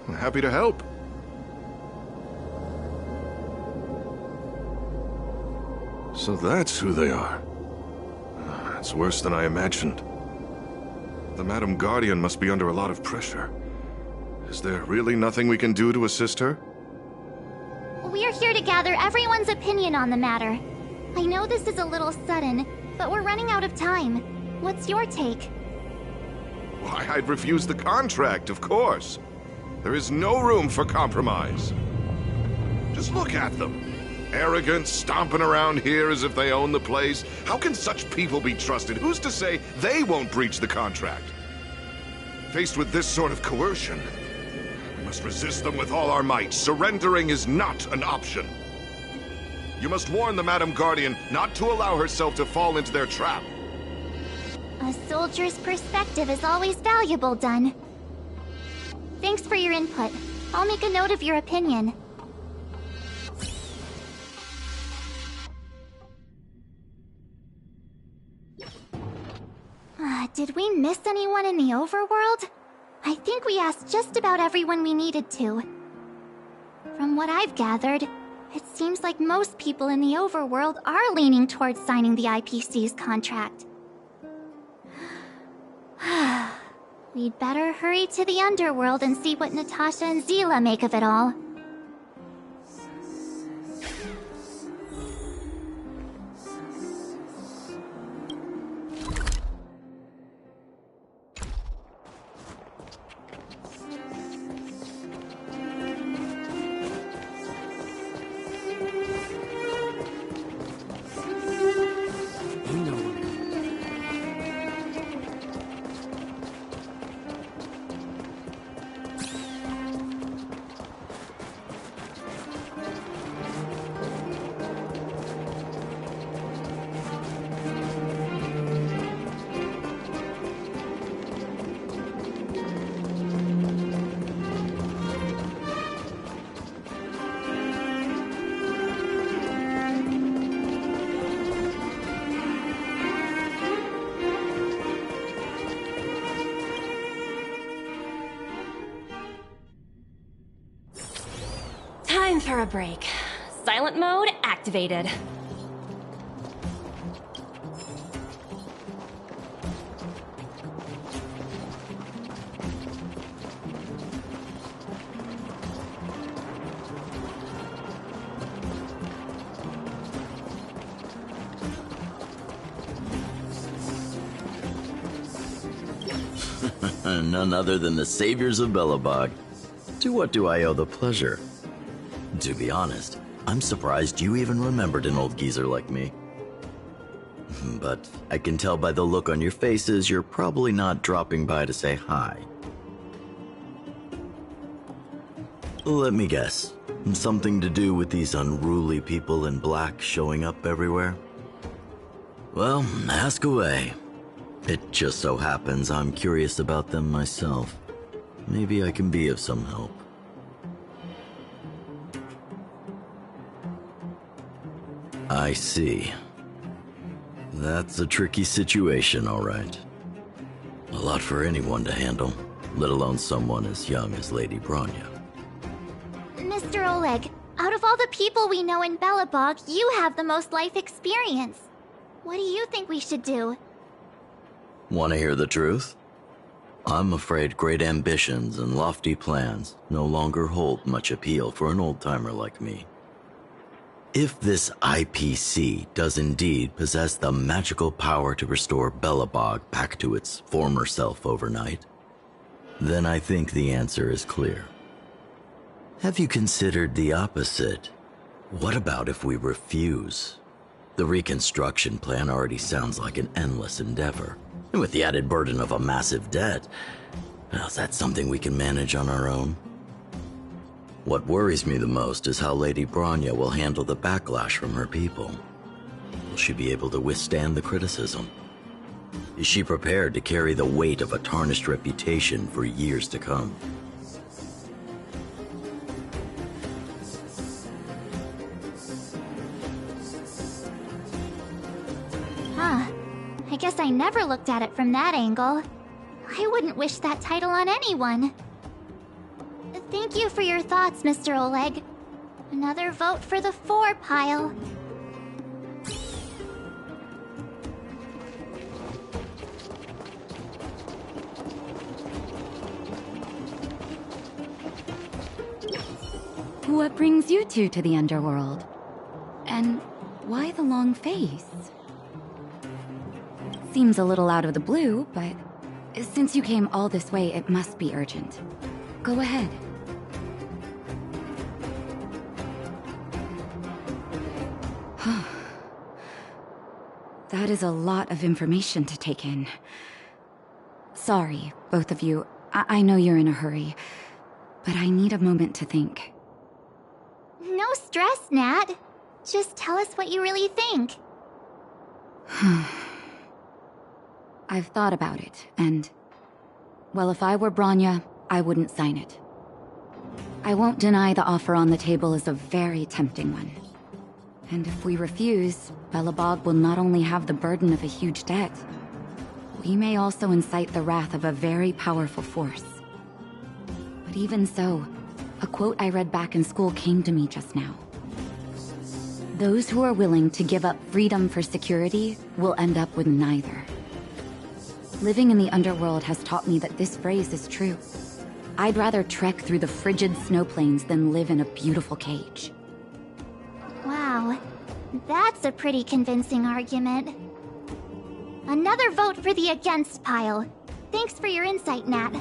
N: I'm happy to help. So that's who they are. It's worse than I imagined. The Madam Guardian must be under a lot of pressure. Is there really nothing we can do to assist her?
B: We're here to gather everyone's opinion on the matter. I know this is a little sudden, but we're running out of time. What's your take?
N: Why, I'd refuse the contract, of course. There is no room for compromise. Just look at them. Arrogant, stomping around here as if they own the place. How can such people be trusted? Who's to say they won't breach the contract? Faced with this sort of coercion, we must resist them with all our might. Surrendering is not an option. You must warn the Madam Guardian not to allow herself to fall into their trap.
B: A soldier's perspective is always valuable, Dunn. Thanks for your input. I'll make a note of your opinion. Did we miss anyone in the overworld? I think we asked just about everyone we needed to. From what I've gathered, it seems like most people in the overworld are leaning towards signing the IPC's contract. We'd better hurry to the underworld and see what Natasha and Zila make of it all.
A: Time for a break. Silent mode activated.
O: None other than the saviors of Belobog. To what do I owe the pleasure? To be honest, I'm surprised you even remembered an old geezer like me. But I can tell by the look on your faces you're probably not dropping by to say hi. Let me guess. Something to do with these unruly people in black showing up everywhere? Well, ask away. It just so happens I'm curious about them myself. Maybe I can be of some help. I see. That's a tricky situation, all right. A lot for anyone to handle, let alone someone as young as Lady Bronya.
B: Mr. Oleg, out of all the people we know in Belobog, you have the most life experience. What do you think we should do?
O: Want to hear the truth? I'm afraid great ambitions and lofty plans no longer hold much appeal for an old-timer like me. If this IPC does indeed possess the magical power to restore Belobog back to its former self overnight, then I think the answer is clear. Have you considered the opposite? What about if we refuse? The reconstruction plan already sounds like an endless endeavor. And with the added burden of a massive debt, well, is that something we can manage on our own? What worries me the most is how Lady Bronya will handle the backlash from her people. Will she be able to withstand the criticism? Is she prepared to carry the weight of a tarnished reputation for years to come?
B: I guess I never looked at it from that angle. I wouldn't wish that title on anyone. Thank you for your thoughts, Mr. Oleg. Another vote for the 4 pile.
P: What brings you two to the underworld? And why the long face? Seems a little out of the blue, but since you came all this way, it must be urgent. Go ahead. That is a lot of information to take in. Sorry, both of you. I know you're in a hurry. but I need a moment to think.
B: No stress, Nat. Just tell us what you really think.
P: I've thought about it, and... well, if I were Bronya, I wouldn't sign it. I won't deny the offer on the table is a very tempting one. And if we refuse, Belobog will not only have the burden of a huge debt, we may also incite the wrath of a very powerful force. But even so, a quote I read back in school came to me just now. Those who are willing to give up freedom for security will end up with neither. Living in the underworld has taught me that this phrase is true. I'd rather trek through the frigid snow plains than live in a beautiful cage.
B: Wow, that's a pretty convincing argument. Another vote for the against pile. Thanks for your insight, Nat.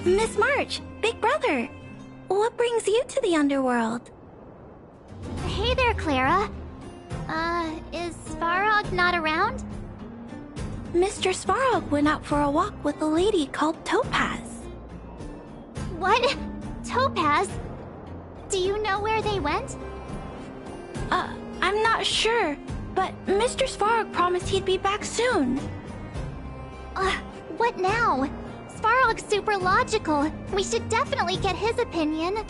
Q: Miss March, Big Brother, what brings you to the underworld?
B: Hey there, Clara. Is Svarog not around?
Q: Mr. Svarog went out for a walk with a lady called Topaz.
B: What? Topaz? Do you know where they went?
Q: I'm not sure, but Mr. Svarog promised he'd be back soon.
B: What now? Svarog's super logical. We should definitely get his opinion.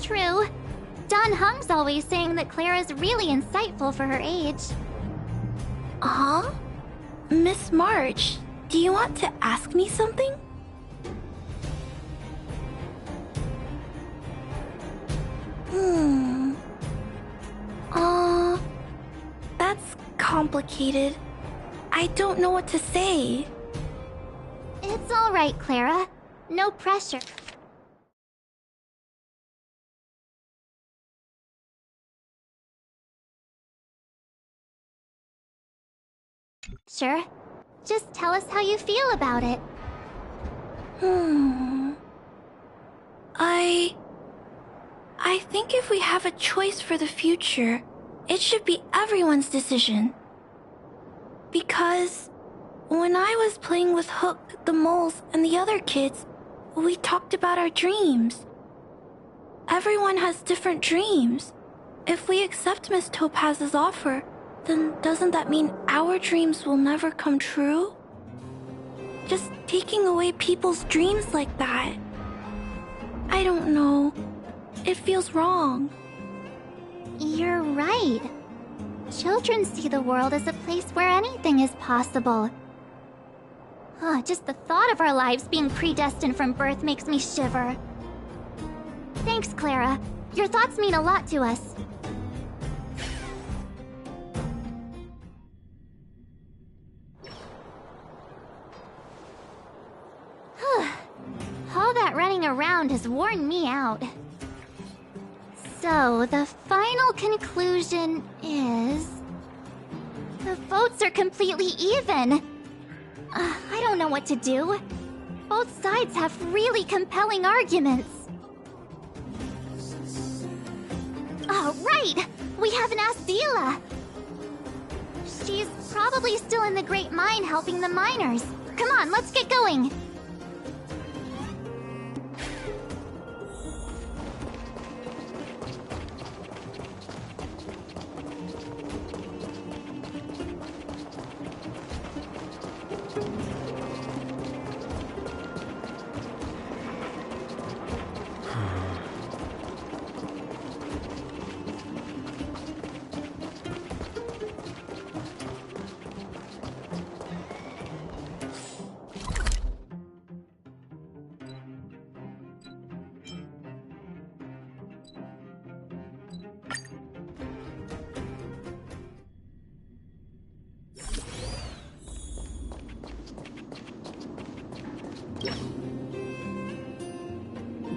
B: True. Dan Heng's always saying that Clara's really insightful for her age.
Q: Huh? Miss March, do you want to ask me something? That's complicated. I don't know what to say.
B: It's all right, Clara. No pressure. Sure. Just tell us how you feel about it.
Q: I think if we have a choice for the future, it should be everyone's decision. Because when I was playing with Hook, the moles, and the other kids, we talked about our dreams. Everyone has different dreams. If we accept Miss Topaz's offer, then doesn't that mean our dreams will never come true? Just taking away people's dreams like that. I don't know. It feels wrong.
B: You're right. Children see the world as a place where anything is possible. Just the thought of our lives being predestined from birth makes me shiver. Thanks, Clara. Your thoughts mean a lot to us. All that running around has worn me out. So, the final conclusion is... the votes are completely even. I don't know what to do. Both sides have really compelling arguments. Oh, right! We haven't asked Dila. She's probably still in the Great Mine helping the miners. Come on, let's get going.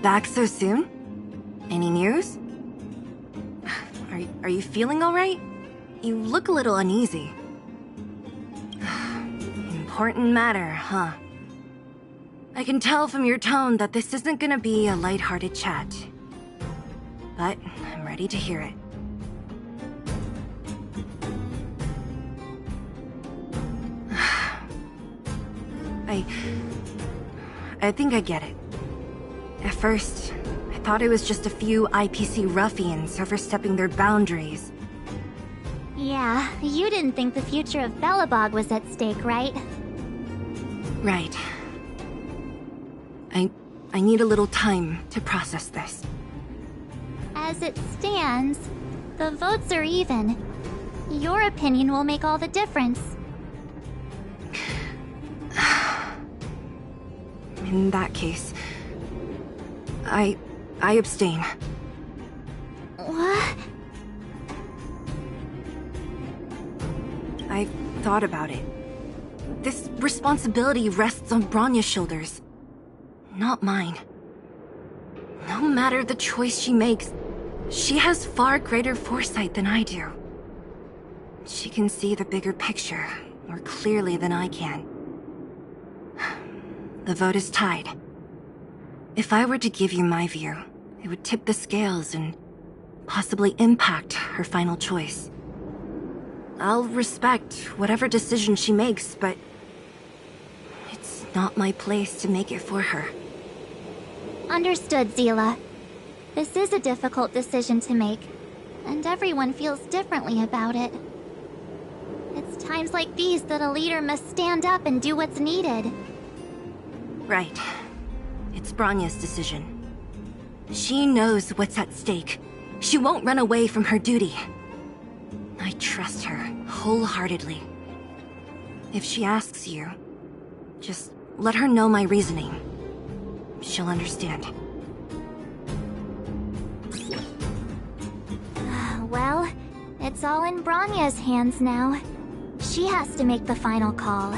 C: back so soon? Any news? Are you feeling alright? You look a little uneasy. Important matter, huh? I can tell from your tone that this isn't gonna be a lighthearted chat. But I'm ready to hear it. I think I get it. At first, I thought it was just a few IPC ruffians overstepping their boundaries.
B: Yeah, you didn't think the future of Belobog was at stake, right?
C: Right. I need a little time to process this.
B: As it stands, the votes are even. Your opinion will make all the difference.
C: In that case, I abstain.
B: What?
C: I've thought about it. This responsibility rests on Bronya's shoulders, not mine. No matter the choice she makes, she has far greater foresight than I do. She can see the bigger picture more clearly than I can. The vote is tied. If I were to give you my view, it would tip the scales and possibly impact her final choice. I'll respect whatever decision she makes, but it's not my place to make it for her.
B: Understood, Seele. This is a difficult decision to make, and everyone feels differently about it. It's times like these that a leader must stand up and do what's needed.
C: Right. It's Bronya's decision. She knows what's at stake. She won't run away from her duty. I trust her wholeheartedly. If she asks you, just let her know my reasoning. She'll understand.
B: Well, it's all in Bronya's hands now. She has to make the final call.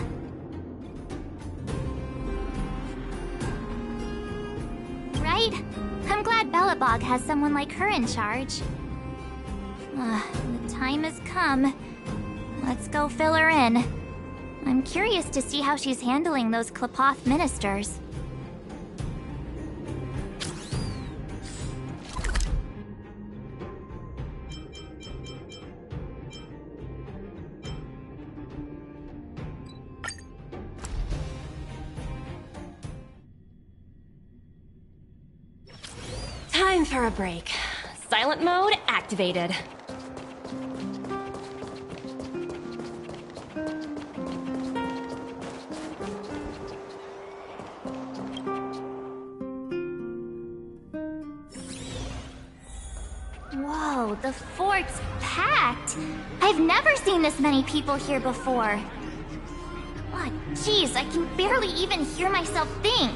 B: Right? I'm glad Belobog has someone like her in charge. The time has come. Let's go fill her in. I'm curious to see how she's handling those Qlipoth ministers.
A: Time for a break. Silent mode activated.
B: Whoa, the fort's packed! I've never seen this many people here before. Oh, jeez, I can barely even hear myself think.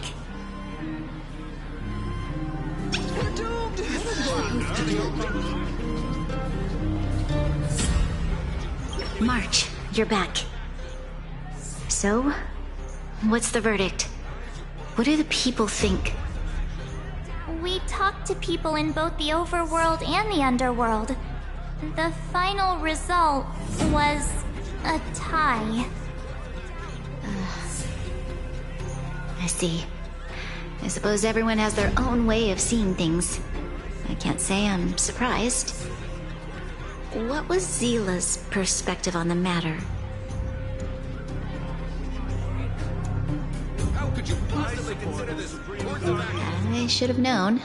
I: March, you're back. So, what's the verdict? What do the people think?
B: We talked to people in both the overworld and the underworld. The final result was a tie.
I: I see. I suppose everyone has their own way of seeing things. I can't say I'm surprised. What was Seele's perspective on the matter?
F: How could you possibly consider this report of action?
I: I should have known.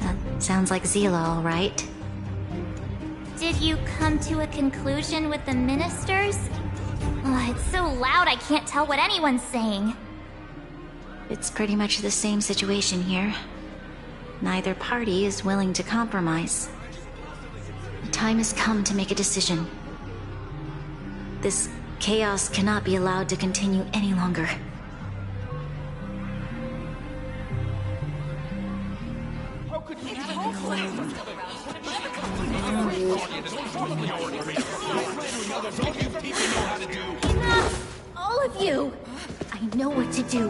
I: That sounds like Seele, all right.
B: Did you come to a conclusion with the ministers? Oh, it's so loud I can't tell what anyone's saying.
I: It's pretty much the same situation here. Neither party is willing to compromise. The time has come to make a decision. This chaos cannot be allowed to continue any longer.
B: Enough! All of you!
I: I know what to do.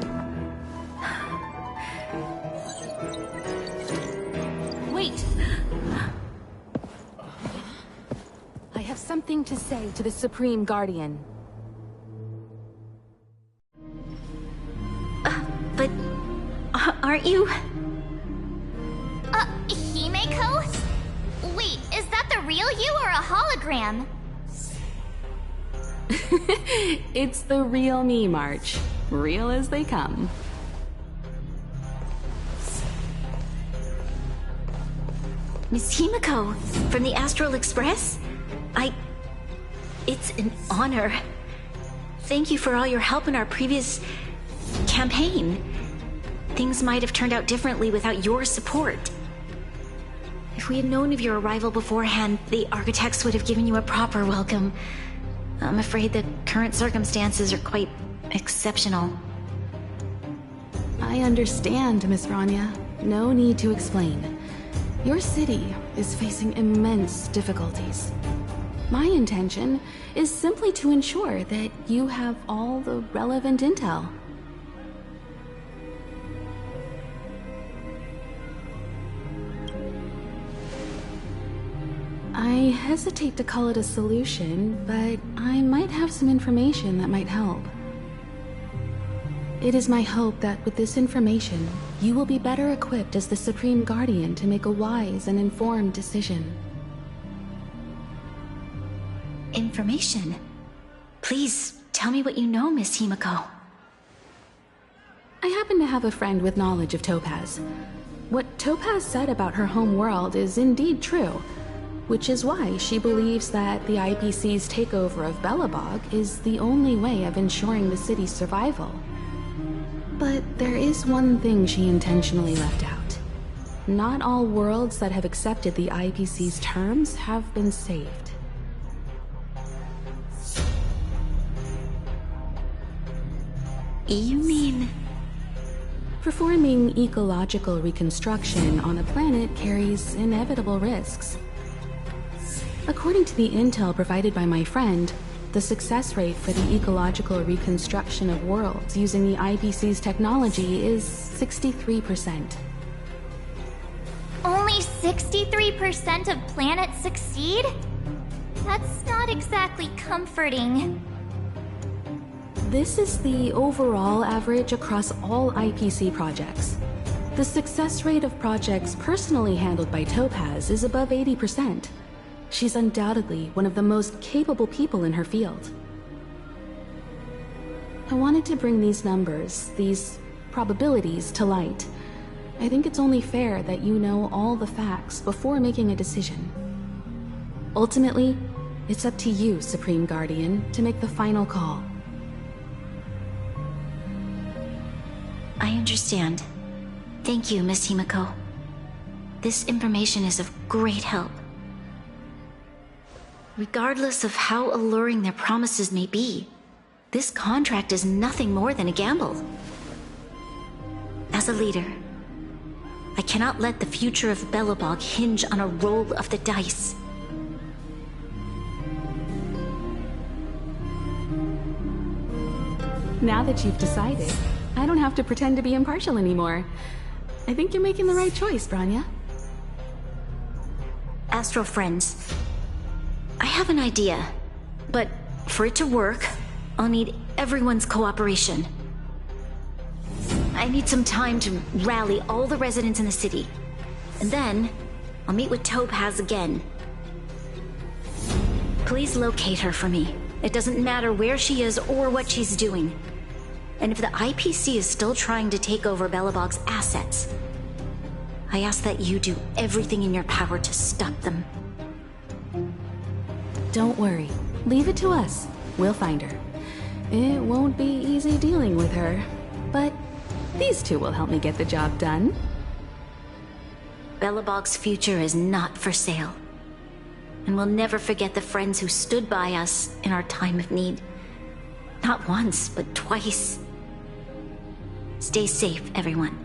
R: have something to say to the Supreme Guardian.
I: But aren't you?
B: Himeko? Wait, is that the real you or a hologram?
K: It's the real me, March. Real as they come.
I: Miss Himeko, from the Astral Express? It's an honor. Thank you for all your help in our previous campaign. Things might have turned out differently without your support. If we had known of your arrival beforehand, the architects would have given you a proper welcome. I'm afraid the current circumstances are quite exceptional.
K: I understand, Miss Bronya. No need to explain. Your city is facing immense difficulties. My intention is simply to ensure that you have all the relevant intel. I hesitate to call it a solution, but I might have some information that might help. It is my hope that with this information, you will be better equipped as the Supreme Guardian to make a wise and informed decision.
I: Information? Please, tell me what you know, Miss Himeko.
K: I happen to have a friend with knowledge of Topaz. What Topaz said about her home world is indeed true, which is why she believes that the IPC's takeover of Belobog is the only way of ensuring the city's survival. But there is one thing she intentionally left out. Not all worlds that have accepted the IPC's terms have been saved.
I: You mean...
K: Performing ecological reconstruction on a planet carries inevitable risks. According to the intel provided by my friend, the success rate for the ecological reconstruction of worlds using the IPC's technology is 63%.
B: Only 63% of planets succeed? That's not exactly comforting.
K: This is the overall average across all IPC projects. The success rate of projects personally handled by Topaz is above 80%. She's undoubtedly one of the most capable people in her field. I wanted to bring these numbers, these probabilities, to light. I think it's only fair that you know all the facts before making a decision. Ultimately, it's up to you, Supreme Guardian, to make the final call.
I: I understand. Thank you, Miss Himeko. This information is of great help. Regardless of how alluring their promises may be, this contract is nothing more than a gamble. As a leader, I cannot let the future of Belobog hinge on a roll of the dice.
K: Now that you've decided, I don't have to pretend to be impartial anymore. I think you're making the right choice, Bronya.
I: Astral friends, I have an idea, but for it to work, I'll need everyone's cooperation. I need some time to rally all the residents in the city, and then I'll meet with Topaz again. Please locate her for me. It doesn't matter where she is or what she's doing. And if the IPC is still trying to take over Belobog's assets, I ask that you do everything in your power to stop them.
K: Don't worry. Leave it to us. We'll find her. It won't be easy dealing with her, but these two will help me get the job done.
I: Belobog's future is not for sale. And we'll never forget the friends who stood by us in our time of need. Not once, but twice. Stay safe, everyone.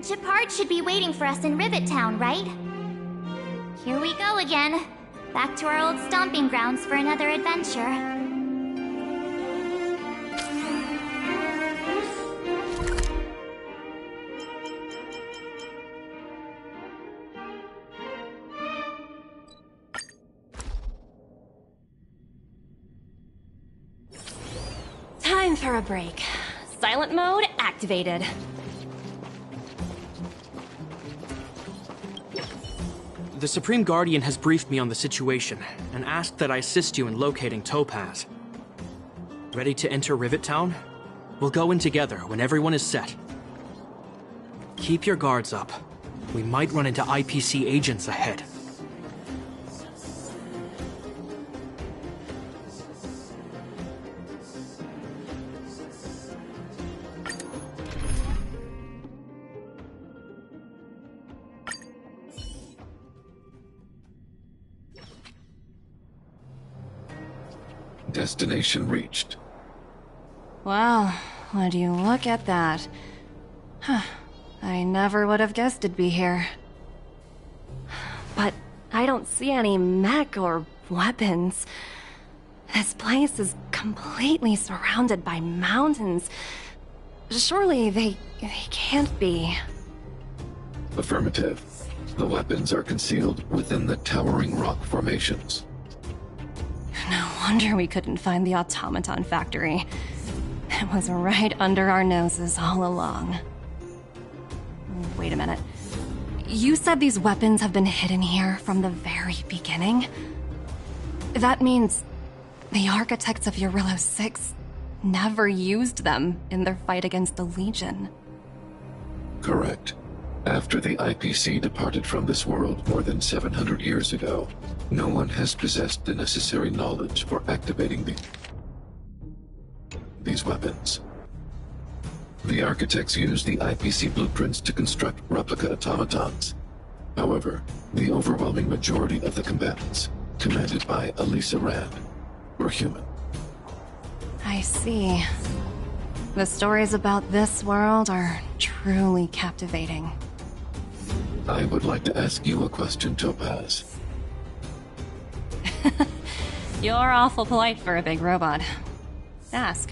B: Gepard should be waiting for us in Rivet Town, right? Here we go again. Back to our old stomping grounds for another adventure.
A: Time for a break. Silent mode activated.
H: The Supreme Guardian has briefed me on the situation and asked that I assist you in locating Topaz. Ready to enter Rivet Town? We'll go in together when everyone is set. Keep your guards up. We might run into IPC agents ahead.
E: Destination reached.
A: Wow, would you look at that? Huh. I never would have guessed it'd be here. But I don't see any mech or weapons. This place is completely surrounded by mountains. Surely they can't be.
E: Affirmative. The weapons are concealed within the towering rock formations.
A: No wonder we couldn't find the automaton factory. It was right under our noses all along. Wait a minute. You said these weapons have been hidden here from the very beginning? That means the architects of Eurillo 6 never used them in their fight against the Legion.
E: Correct. After the IPC departed from this world more than 700 years ago, no one has possessed the necessary knowledge for activating these weapons. The architects used the IPC blueprints to construct replica automatons. However, the overwhelming majority of the combatants, commanded by Elisa Rand, were human.
A: I see. The stories about this world are truly captivating.
E: I would like to ask you a question, Topaz.
A: You're awful polite for a big robot. Ask.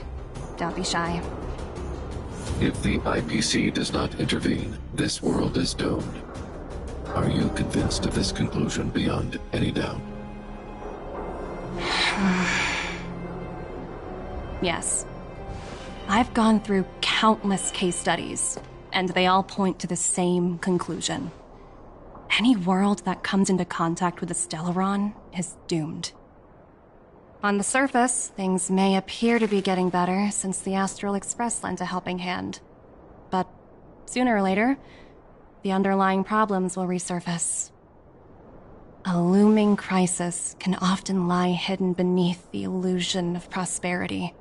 A: Don't be shy.
E: If the IPC does not intervene, this world is doomed. Are you convinced of this conclusion beyond any doubt?
A: Yes. I've gone through countless case studies, and they all point to the same conclusion. Any world that comes into contact with the Stellaron is doomed. On the surface, things may appear to be getting better since the Astral Express lent a helping hand. But sooner or later, the underlying problems will resurface. A looming crisis can often lie hidden beneath the illusion of prosperity,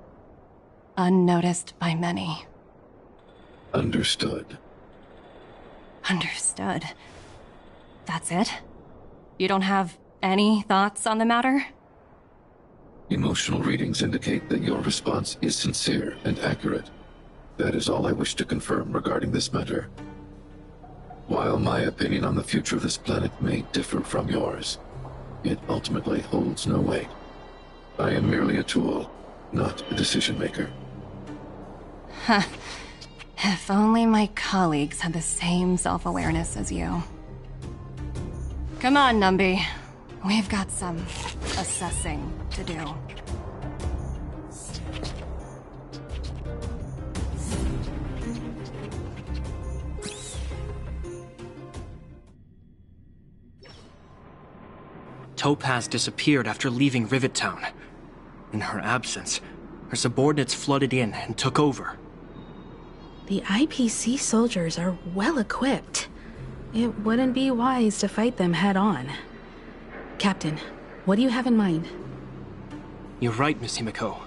A: unnoticed by many.
E: Understood.
A: Understood. That's it? You don't have any thoughts on the matter?
E: Emotional readings indicate that your response is sincere and accurate. That is all I wish to confirm regarding this matter. While my opinion on the future of this planet may differ from yours, it ultimately holds no weight. I am merely a tool, not a decision-maker.
A: Huh. If only my colleagues had the same self-awareness as you. Come on, Numby. We've got some assessing to do.
H: Topaz disappeared after leaving Rivet Town. In her absence, her subordinates flooded in and took over.
K: The IPC soldiers are well equipped. It wouldn't be wise to fight them head on. Captain, what do you have in mind?
H: You're right, Miss Himiko.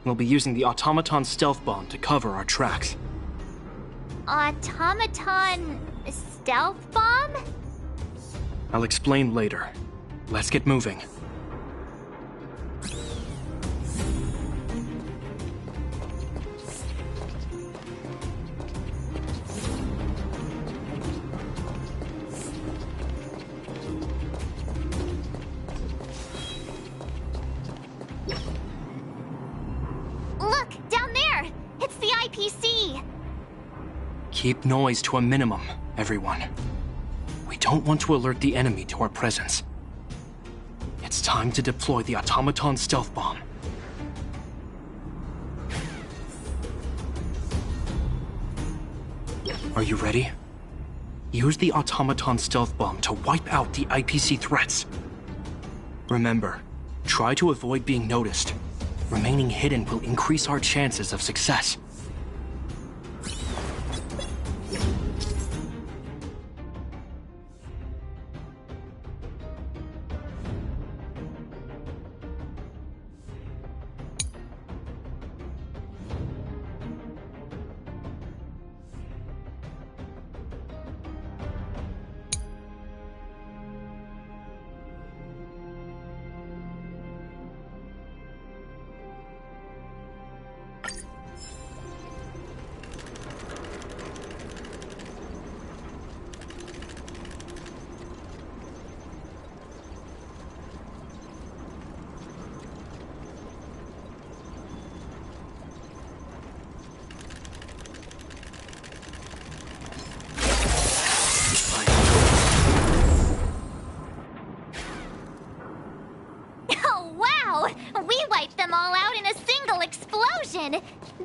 H: We'll be using the automaton stealth bomb to cover our tracks.
B: Automaton stealth bomb?
H: I'll explain later. Let's get moving. Keep noise to a minimum, everyone. We don't want to alert the enemy to our presence. It's time to deploy the automaton stealth bomb. Are you ready? Use the automaton stealth bomb to wipe out the IPC threats. Remember, try to avoid being noticed. Remaining hidden will increase our chances of success.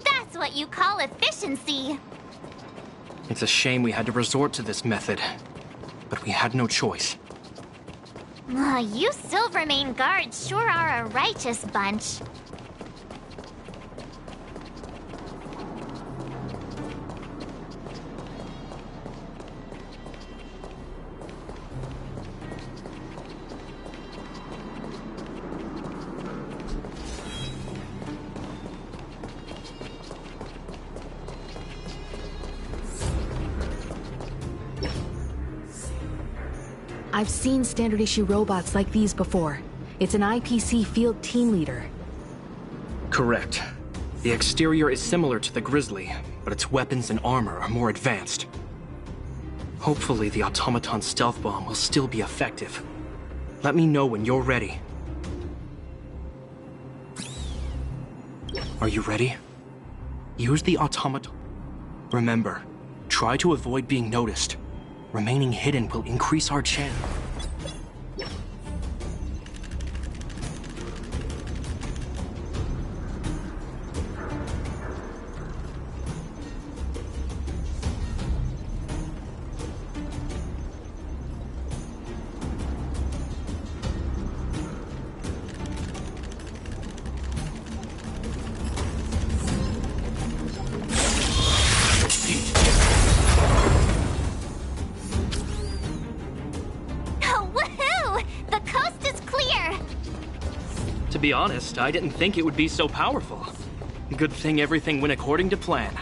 B: That's what you call efficiency.
H: It's a shame we had to resort to this method, but we had no choice.
B: You Silvermane guards sure are a righteous bunch.
R: I've seen standard issue robots like these before. It's an IPC field team leader.
H: Correct. The exterior is similar to the Grizzly, but its weapons and armor are more advanced. Hopefully the automaton stealth bomb will still be effective. Let me know when you're ready. Are you ready? Use the automaton. Remember, try to avoid being noticed. Remaining hidden will increase our chance. To be honest, I didn't think it would be so powerful. Good thing everything went according to plan.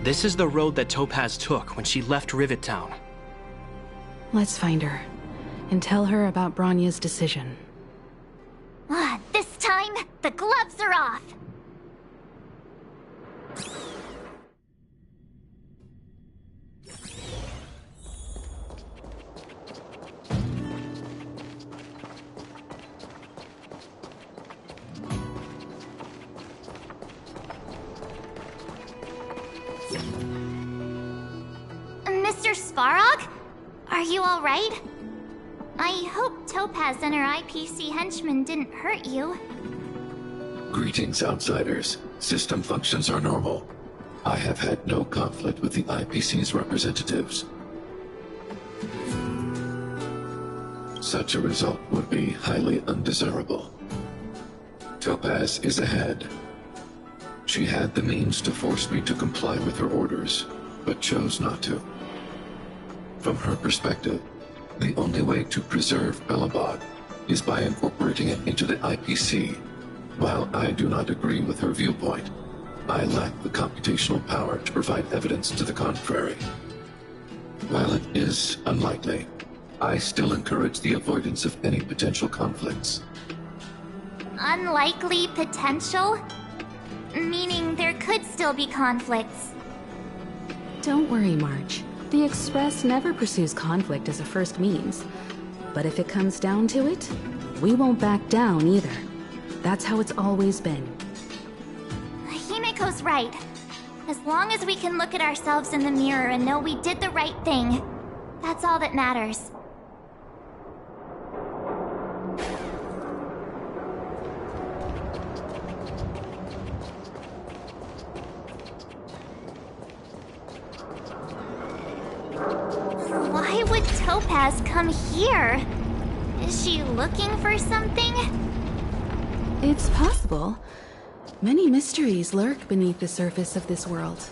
H: This is the road that Topaz took when she left Rivet Town.
K: Let's find her, and tell her about Bronya's decision.
B: This time, the gloves are off! Mr. Svarog? Are you alright? I hope Topaz and her IPC henchmen didn't hurt you.
E: Greetings, outsiders. System functions are normal. I have had no conflict with the IPC's representatives. Such a result would be highly undesirable. Topaz is ahead. She had the means to force me to comply with her orders, but chose not to. From her perspective, the only way to preserve Belobog is by incorporating it into the IPC. While I do not agree with her viewpoint, I lack the computational power to provide evidence to the contrary. While it is unlikely, I still encourage the avoidance of any potential conflicts.
B: Unlikely potential? Meaning there could still be conflicts.
K: Don't worry, March. The Express never pursues conflict as a first means.
R: But if it comes down to it, we won't back down either. That's how it's always been.
B: Himiko's right. As long as we can look at ourselves in the mirror and know we did the right thing, that's all that matters. Why would Topaz come here? Is she looking for something?
R: It's possible. Many mysteries lurk beneath the surface of this world.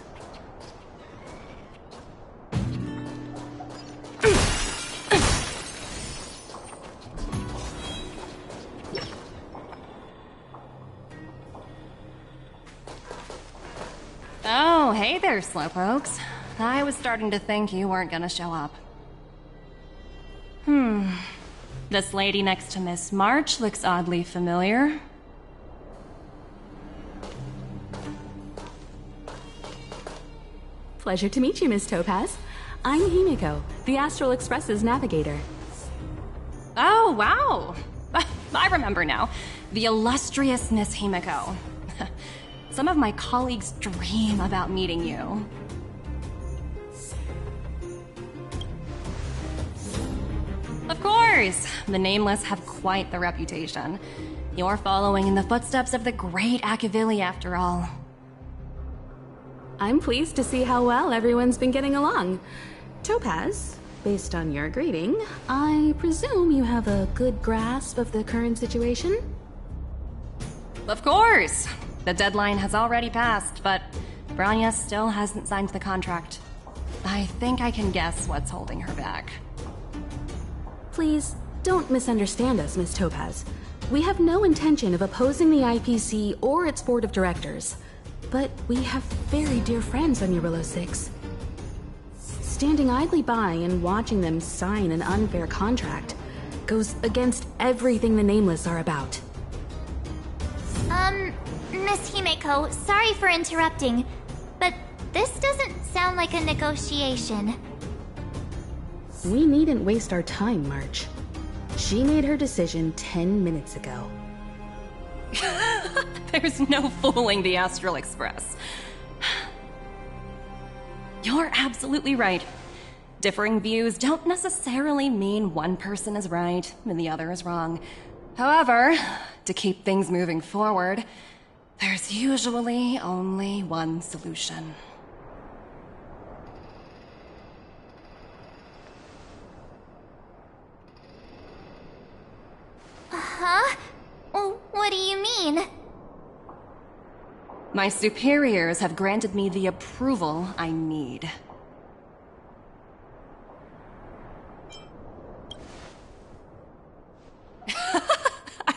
A: Oh, hey there, slowpokes. I was starting to think you weren't gonna show up. This lady next to Miss March looks oddly familiar.
R: Pleasure to meet you, Miss Topaz. I'm Himiko, the Astral Express's navigator.
A: Oh, wow. I remember now. The illustrious Miss Himiko. Some of my colleagues dream about meeting you. Of course! The Nameless have quite the reputation. You're following in the footsteps of the great Akavili, after all.
R: I'm pleased to see how well everyone's been getting along. Topaz, based on your greeting, I presume you have a good grasp of the current situation?
A: Of course! The deadline has already passed, but Bronya still hasn't signed the contract. I think I can guess what's holding her back.
R: Please, don't misunderstand us, Miss Topaz. We have no intention of opposing the IPC or its board of directors. But we have very dear friends on Eurylo 6. Standing idly by and watching them sign an unfair contract goes against everything the Nameless are about.
B: Miss Himiko, sorry for interrupting, but this doesn't sound like a negotiation.
R: We needn't waste our time, March. She made her decision 10 minutes ago.
A: There's no fooling the Astral Express. You're absolutely right. Differing views don't necessarily mean one person is right and the other is wrong. However, to keep things moving forward, there's usually only one solution.
B: Huh? What do you mean?
A: My superiors have granted me the approval I need.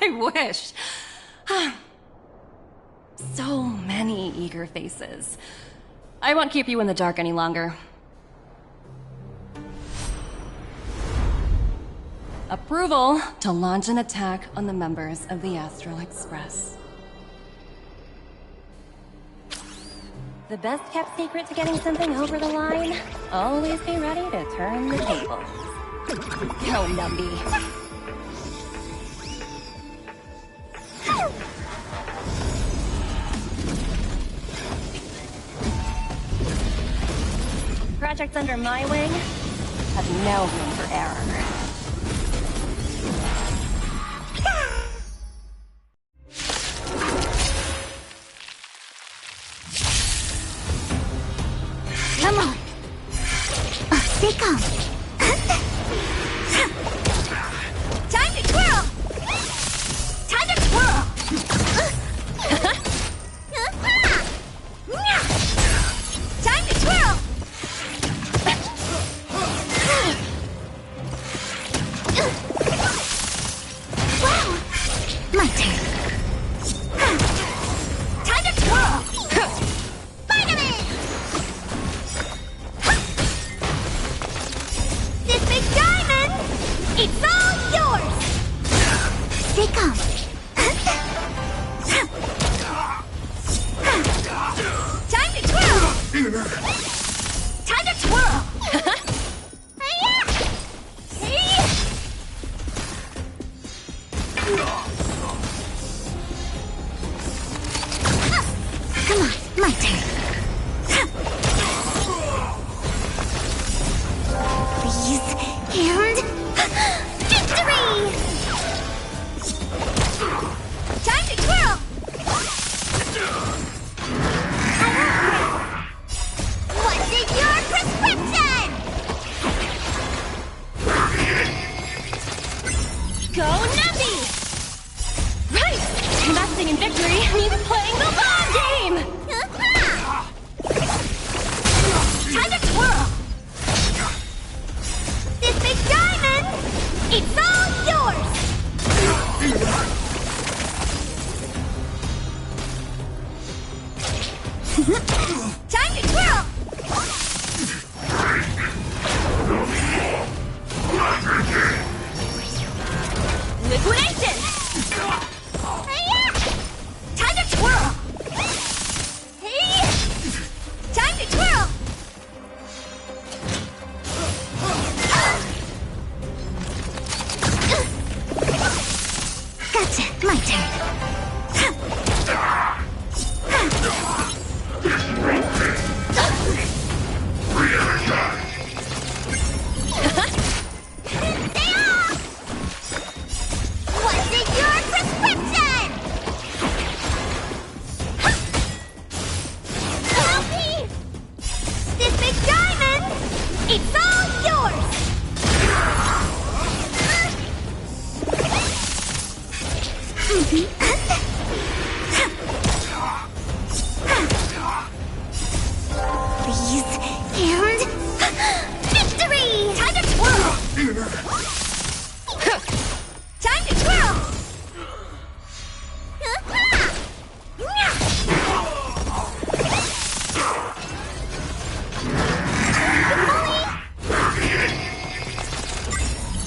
A: I wish. So many eager faces. I won't keep you in the dark any longer. Approval to launch an attack on the members of the Astral Express. The best kept secret to getting something over the line? Always be ready to turn the tables. Go, Numby. Projects under my wing have no room for error.
B: Come on. Stay calm. Time to twirl! Time to twirl! Time to twirl! Wow! My turn. Time to twirl! Spider-Man! This big diamond, it's all yours! Stay calm. Time to twirl! Time to twirl!
M: Come on, my turn. Please, and victory! Time to twirl! What's in your prescription?
A: Go Navi! Right! Investing in victory means playing the long game!
M: Time to twirl! This big diamond, it's all yours! Time to twirl!
A: Liquidation!
M: Hey-ya! Time to twirl! Hey! Time to twirl! Gotcha, my turn. What's in your prescription? Help me! This big diamond, it's all yours! Please, and victory! Time to twirl! Time to twirl!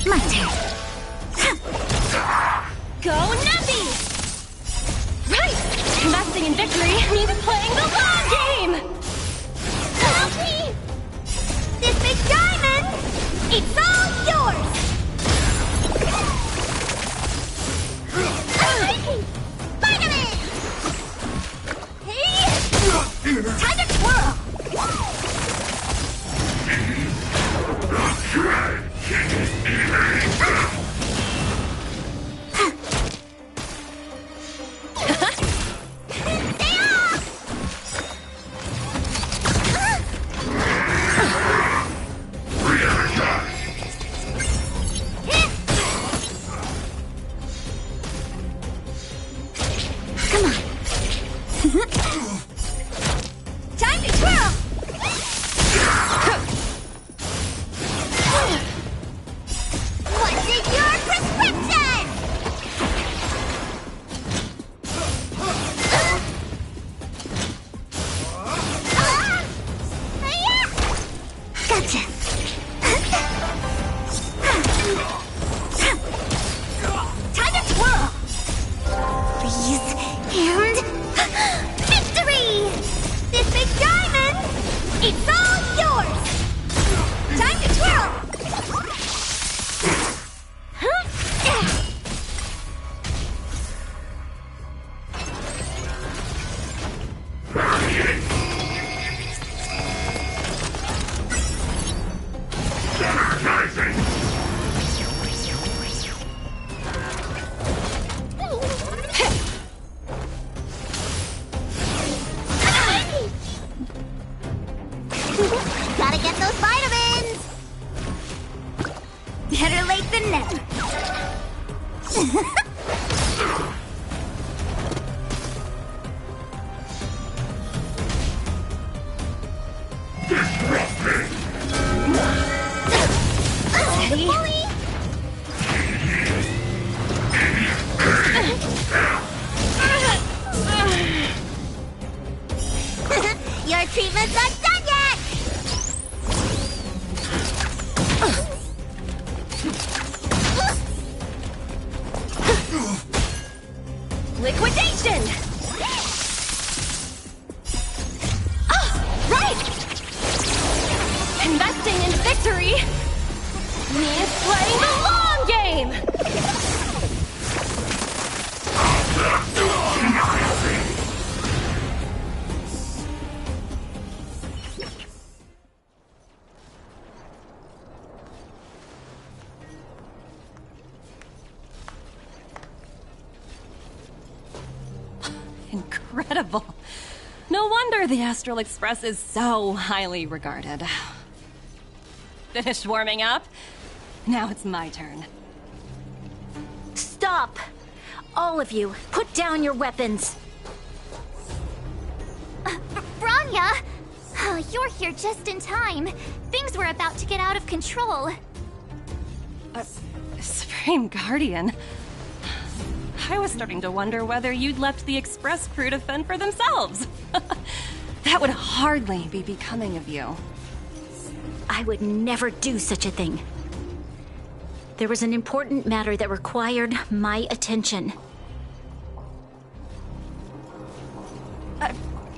M: My turn.
A: Go Navi! Right! Investing in victory means playing the long game!
M: Help me! This big diamond, it's all yours! Spider-Man! Hey! Time to twirl! Come on. Time to twirl! What's in your prescription? Gotcha. Time to twirl! Please, and victory! This big diamond, it's all yours! Time to twirl! Gotta get those vitamins! Better late than never. Your treatment's not done yet!
A: Liquidation! Right! Investing in victory means playing the long game! Incredible. No wonder the Astral Express is so highly regarded. Finished warming up? Now it's my turn.
I: Stop! All of you, put down your weapons!
B: Bronya! Oh, you're here just in time. Things were about to get out of control.
A: Supreme Guardian. I was starting to wonder whether you'd left the Express crew to fend for themselves. That would hardly be becoming of you.
I: I would never do such a thing. There was an important matter that required my attention.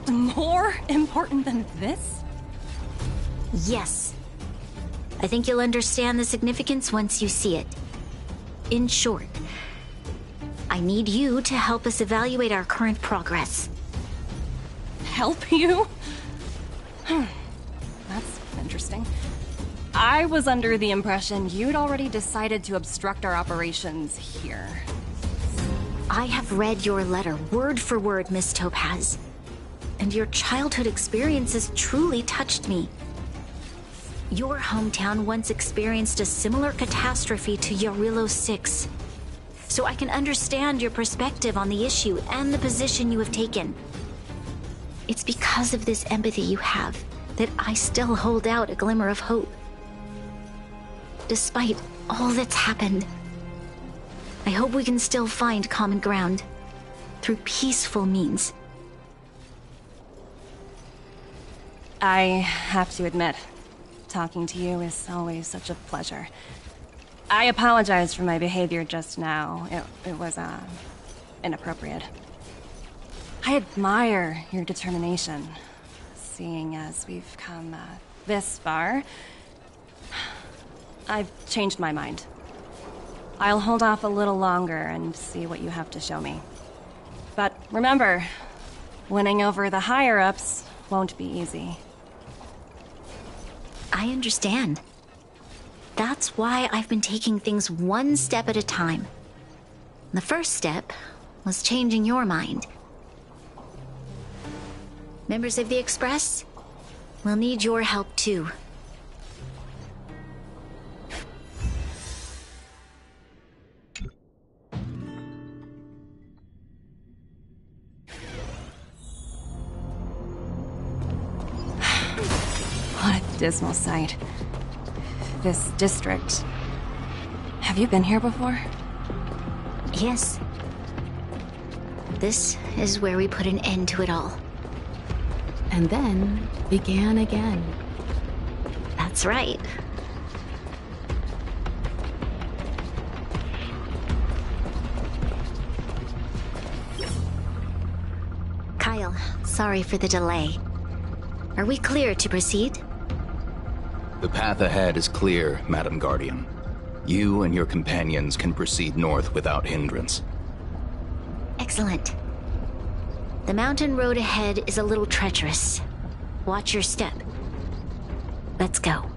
A: More important than this?
I: Yes. I think you'll understand the significance once you see it. In short, I need you to help us evaluate our current progress.
A: Help you? That's interesting. I was under the impression you'd already decided to obstruct our operations here.
I: I have read your letter word for word, Miss Topaz. And your childhood experiences truly touched me. Your hometown once experienced a similar catastrophe to Yarilo 6. So I can understand your perspective on the issue and the position you have taken. It's because of this empathy you have that I still hold out a glimmer of hope. Despite all that's happened, I hope we can still find common ground through peaceful means.
A: I have to admit, talking to you is always such a pleasure. I apologize for my behavior just now. It was, inappropriate. I admire your determination, seeing as we've come, this far. I've changed my mind. I'll hold off a little longer and see what you have to show me. But remember, winning over the higher-ups won't be easy.
I: I understand. That's why I've been taking things one step at a time. The first step was changing your mind. Members of the Express, we'll need your help too.
A: What a dismal sight. This district. Have you been here before?
I: Yes. This is where we put an end to it all.
K: And then began again.
I: That's right. Kyle, sorry for the delay. Are we clear to proceed?
S: The path ahead is clear, Madam Guardian. You and your companions can proceed north without hindrance.
I: Excellent. The mountain road ahead is a little treacherous. Watch your step. Let's go.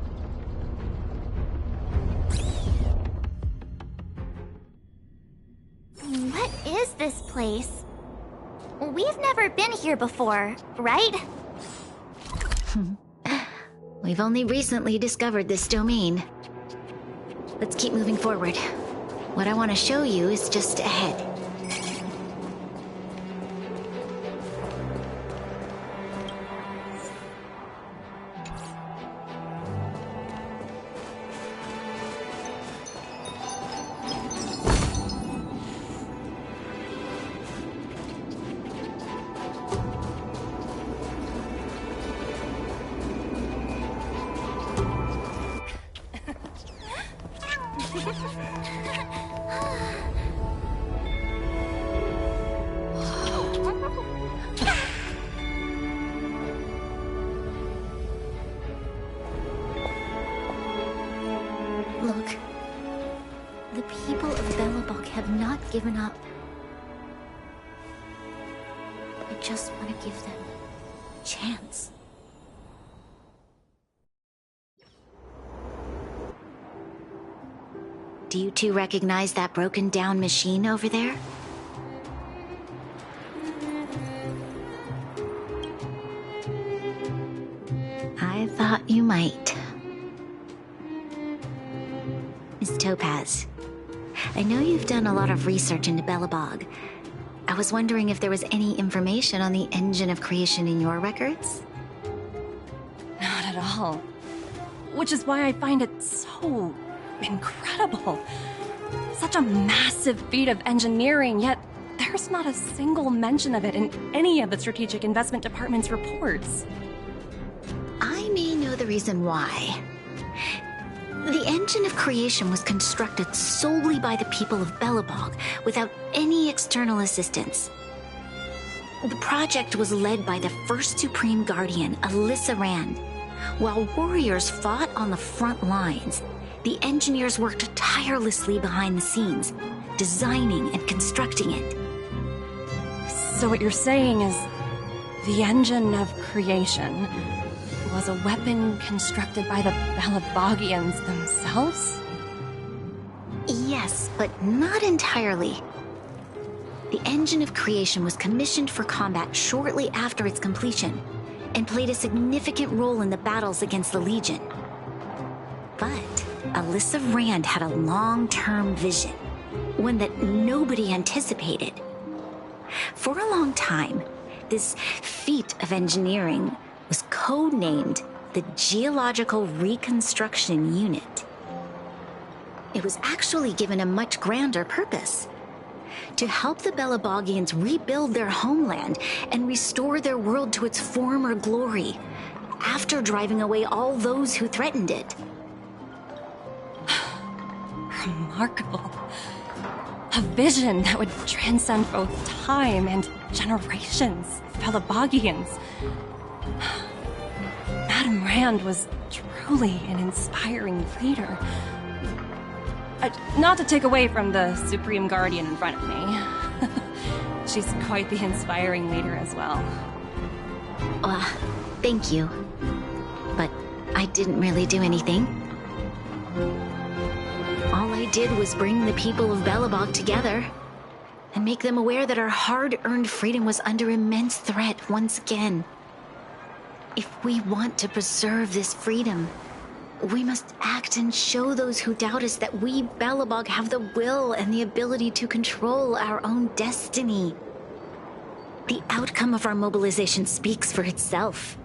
B: What is this place? We've never been here before, right?
I: We've only recently discovered this domain. Let's keep moving forward. What I want to show you is just ahead. Look. The people of Belobog have not given up. I just want to give them a chance. Do you two recognize that broken down machine over there? thought you might. Miss Topaz, I know you've done a lot of research into Belobog. I was wondering if there was any information on the engine of creation in your records?
A: Not at all. Which is why I find it so incredible. Such a massive feat of engineering, yet there's not a single mention of it in any of the Strategic Investment Department's reports.
I: I may know the reason why. The engine of creation was constructed solely by the people of Belobog, without any external assistance. The project was led by the first Supreme Guardian, Alyssa Rand. While warriors fought on the front lines, the engineers worked tirelessly behind the scenes, designing and constructing it.
A: So what you're saying is, the engine of creation was a weapon constructed by the Belabogians themselves?
I: Yes, but not entirely. The engine of creation was commissioned for combat shortly after its completion, and played a significant role in the battles against the Legion. But Alyssa Rand had a long-term vision, one that nobody anticipated. For a long time, this feat of engineering was codenamed the Geological Reconstruction Unit. It was actually given a much grander purpose: to help the Belabogians rebuild their homeland and restore their world to its former glory, after driving away all those who threatened it.
A: Remarkable. A vision that would transcend both time and generations of Belabogians. Madame Rand was truly an inspiring leader. Not to take away from the Supreme Guardian in front of me. She's quite the inspiring leader as well.
I: Thank you. But I didn't really do anything. All I did was bring the people of Belobog together and make them aware that our hard-earned freedom was under immense threat once again. If we want to preserve this freedom, we must act and show those who doubt us that we, Belobog, have the will and the ability to control our own destiny. The outcome of our mobilization speaks for itself.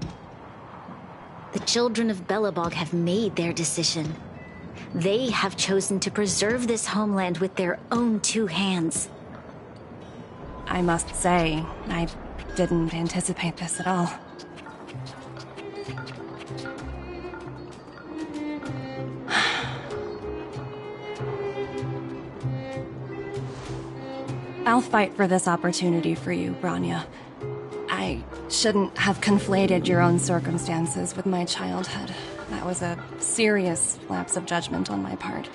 I: The children of Belobog have made their decision. They have chosen to preserve this homeland with their own two hands.
A: I must say, I didn't anticipate this at all. I'll fight for this opportunity for you, Bronya. I shouldn't have conflated your own circumstances with my childhood. That was a serious lapse of judgment on my part.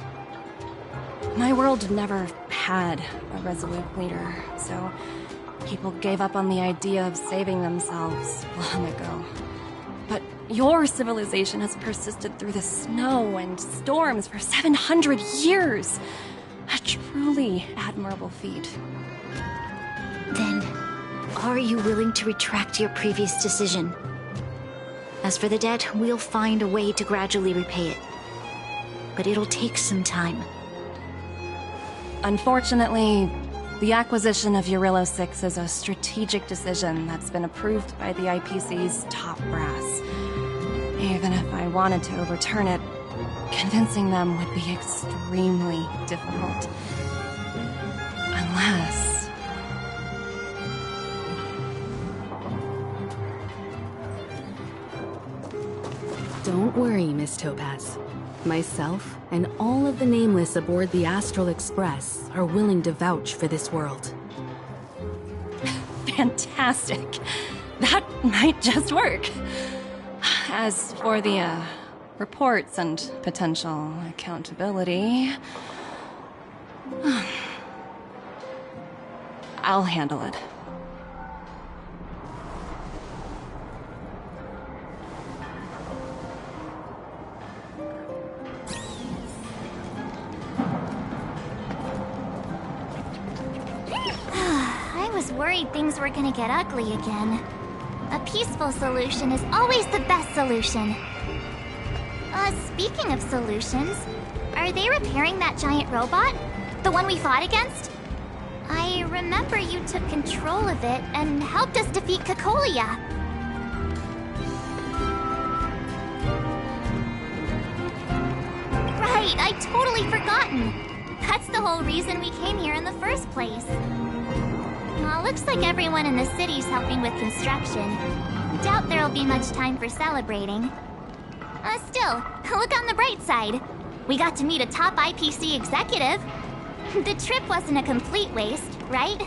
A: My world never had a resolute leader, so people gave up on the idea of saving themselves long ago. But your civilization has persisted through the snow and storms for 700 years. A truly admirable feat.
I: Then, are you willing to retract your previous decision? As for the debt, we'll find a way to gradually repay it. But it'll take some time.
A: Unfortunately, the acquisition of Eurylo 6 is a strategic decision that's been approved by the IPC's top brass. Even if I wanted to overturn it, convincing them would be extremely difficult. Unless...
R: Don't worry, Miss Topaz. Myself and all of the Nameless aboard the Astral Express are willing to vouch for this world.
A: Fantastic. That might just work. As for the, reports and potential accountability... I'll handle it.
B: I was worried things were gonna get ugly again. A peaceful solution is always the best solution. Speaking of solutions, are they repairing that giant robot? The one we fought against? I remember you took control of it and helped us defeat Cocolia. Right, I'd totally forgotten. That's the whole reason we came here in the first place. Looks like everyone in the city's helping with construction. Doubt there'll be much time for celebrating. Still, look on the bright side. We got to meet a top IPC executive. The trip wasn't a complete waste, right?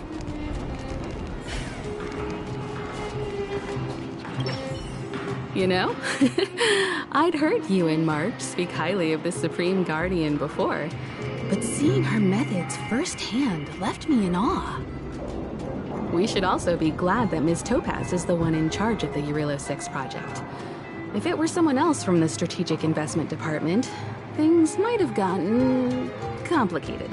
R: You know, I'd heard you and March speak highly of the Supreme Guardian before, but seeing her methods firsthand left me in awe. We should also be glad that Ms. Topaz is the one in charge of the Eurilo 6 project. If it were someone else from the Strategic Investment Department, things might have gotten complicated.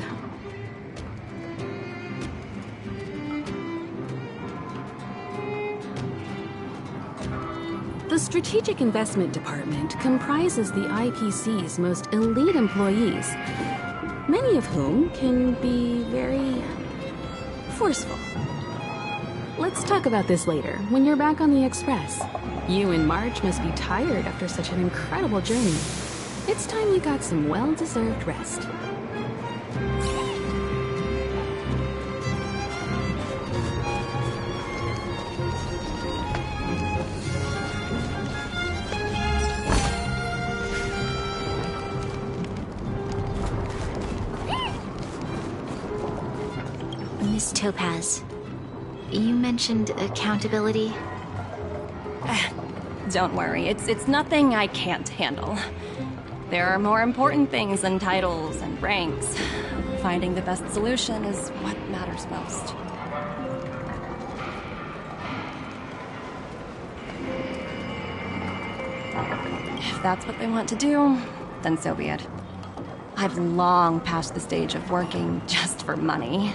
R: The Strategic Investment Department comprises the IPC's most elite employees, many of whom can be very forceful. Let's talk about this later, when you're back on the Express. You and March must be tired after such an incredible journey. It's time you got some well-deserved rest.
I: Miss Topaz, you mentioned accountability.
A: Don't worry, it's nothing I can't handle. There are more important things than titles and ranks. Finding the best solution is what matters most. If that's what they want to do, then so be it. I've long passed the stage of working just for money.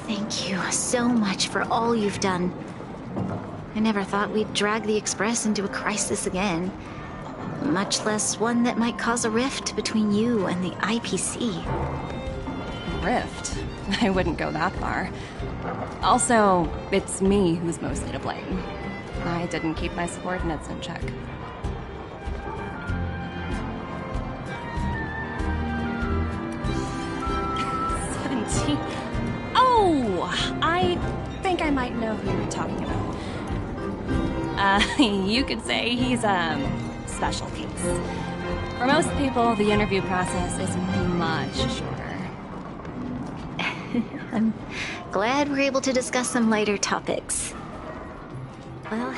I: Thank you so much for all you've done. I never thought we'd drag the Express into a crisis again. Much less one that might cause a rift between you and the IPC.
A: Rift? I wouldn't go that far. Also, it's me who's mostly to blame. I didn't keep my subordinates in check. Oh! I think I might know who you're talking about. You could say he's a special case. For most people, the interview process is much shorter.
I: I'm glad we're able to discuss some lighter topics. Well,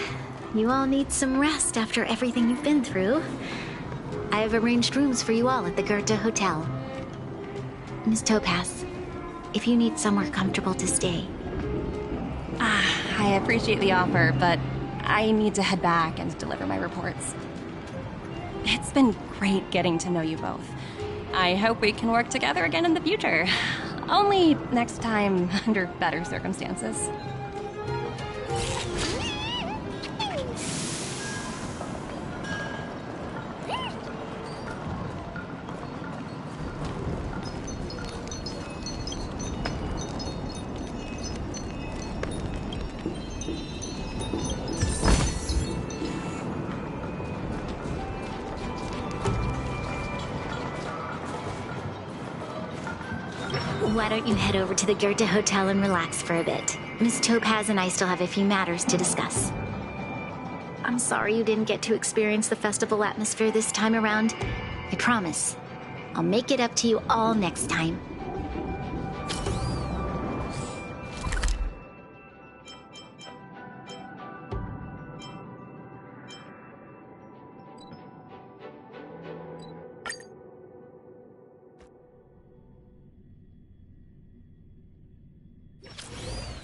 I: you all need some rest after everything you've been through. I've arranged rooms for you all at the Goethe Hotel. Miss Topaz, if you need somewhere comfortable to stay.
A: I appreciate the offer, but I need to head back and deliver my reports. It's been great getting to know you both. I hope we can work together again in the future. Only next time under better circumstances.
I: Why don't you head over to the Goethe Hotel and relax for a bit? Miss Topaz and I still have a few matters to discuss. I'm sorry you didn't get to experience the festival atmosphere this time around. I promise. I'll make it up to you all next time.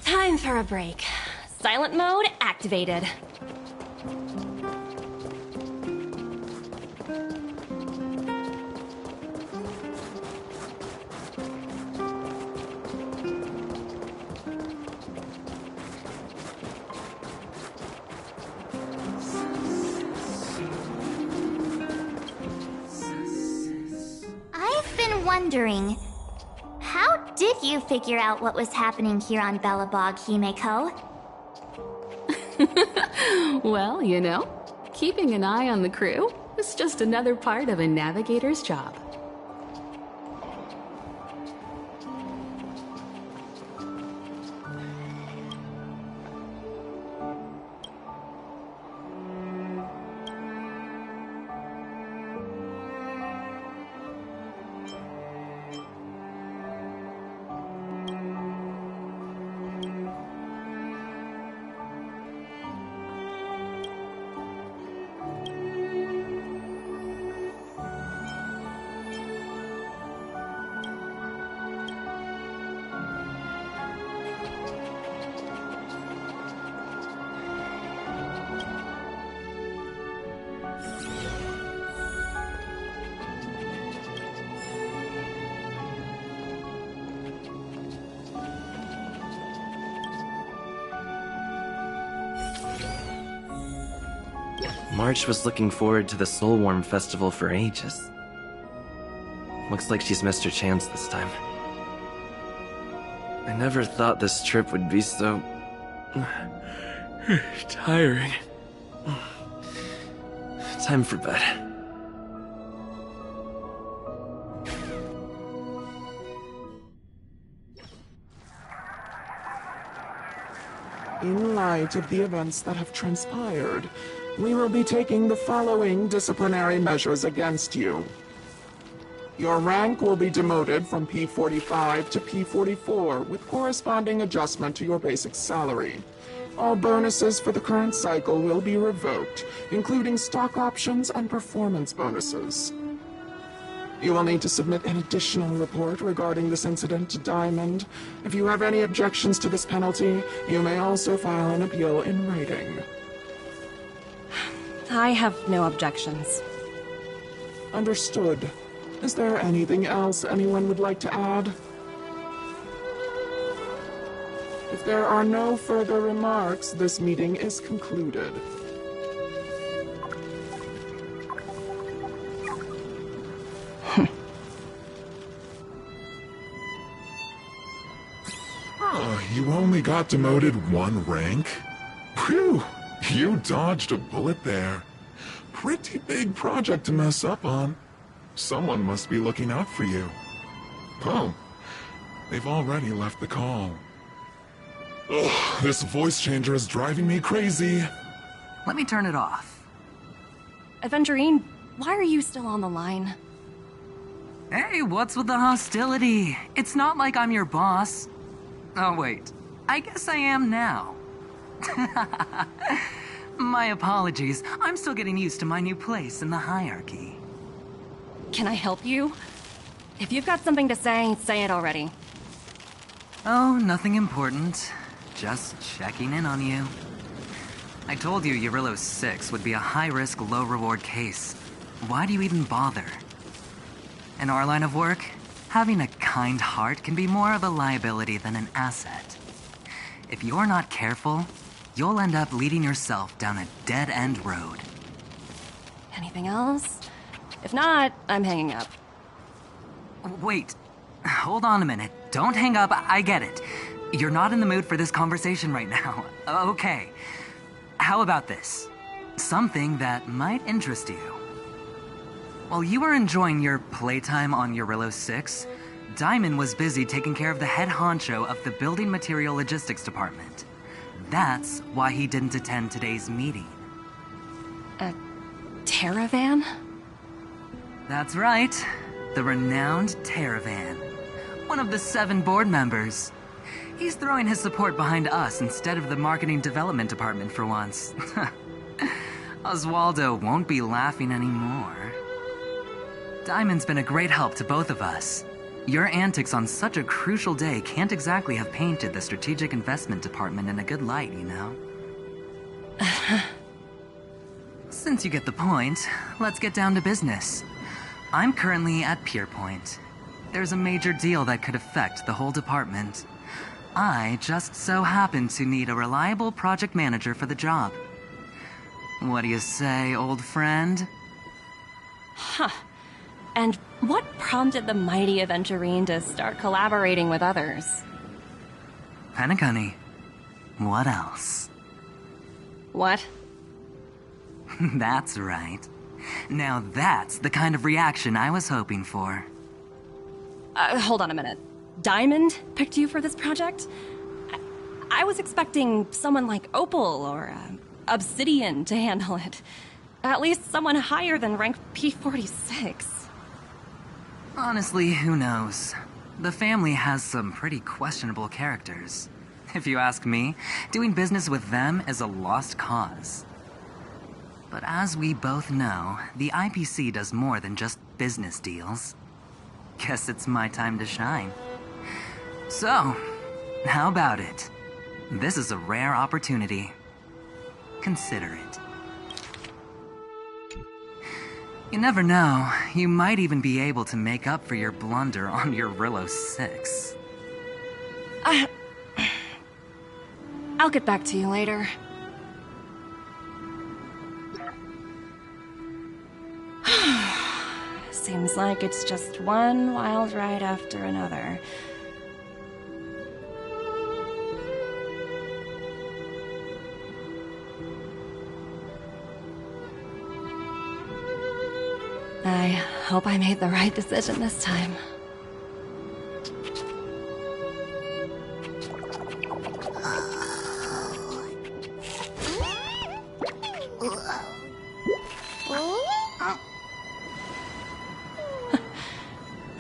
A: Time for a break. Silent mode activated.
B: wondering, how did you figure out what was happening here on Belobog, Himeko?
R: Well, you know, keeping an eye on the crew is just another part of a navigator's job.
T: March was looking forward to the Soulwarm Festival for ages. Looks like she's missed her chance this time. I never thought this trip would be so... tiring. Time for bed.
U: In light of the events that have transpired, we will be taking the following disciplinary measures against you. Your rank will be demoted from P45 to P44 with corresponding adjustment to your basic salary. All bonuses for the current cycle will be revoked, including stock options and performance bonuses. You will need to submit an additional report regarding this incident to Diamond. If you have any objections to this penalty, you may also file an appeal in writing.
A: I have no objections.
U: Understood. Is there anything else anyone would like to add? If there are no further remarks, this meeting is concluded.
V: You only got demoted one rank? Phew! You dodged a bullet there. Pretty big project to mess up on. Someone must be looking out for you. Oh, they've already left the call. Ugh, this voice changer is driving me crazy.
W: Let me turn it off.
A: Aventurine, why are you still on the line?
W: Hey, what's with the hostility? It's not like I'm your boss. Oh, wait. I guess I am now. My apologies. I'm still getting used to my new place in the hierarchy.
A: Can I help you? If you've got something to say it already.
W: Oh, nothing important. Just checking in on you. I told you Eurylos 6 would be a high-risk, low-reward case. Why do you even bother? In our line of work, having a kind heart can be more of a liability than an asset. If you're not careful, you'll end up leading yourself down a dead-end road.
A: Anything else? If not, I'm hanging up.
W: Wait. Hold on a minute. Don't hang up. I get it. You're not in the mood for this conversation right now. Okay. How about this? Something that might interest you. While you were enjoying your playtime on Eurylos 6, Diamond was busy taking care of the head honcho of the Building Material Logistics Department. That's why he didn't attend today's meeting.
A: A Terravan?
W: That's right. The renowned Terravan. One of the 7 board members. He's throwing his support behind us instead of the Marketing Development Department for once. Oswaldo won't be laughing anymore. Diamond's been a great help to both of us. Your antics on such a crucial day can't exactly have painted the Strategic Investment Department in a good light, you know? Since you get the point, let's get down to business. I'm currently at Pierpoint. There's a major deal that could affect the whole department. I just so happen to need a reliable project manager for the job. What do you say, old friend?
A: Huh. And what prompted the mighty Aventurine to start collaborating with others?
W: Penacony. What else?
A: What?
W: That's right. Now that's the kind of reaction I was hoping for.
A: Hold on a minute. Diamond picked you for this project? I was expecting someone like Opal or Obsidian to handle it. At least someone higher than rank P46.
W: Honestly, who knows? The family has some pretty questionable characters. If you ask me, doing business with them is a lost cause. But as we both know, the IPC does more than just business deals. Guess it's my time to shine. So, how about it? This is a rare opportunity. Consider it. You never know, you might even be able to make up for your blunder on your Rillo 6.
A: I'll get back to you later. Seems like it's just one wild ride after another. I hope I made the right decision this time.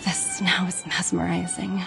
A: This snow is mesmerizing.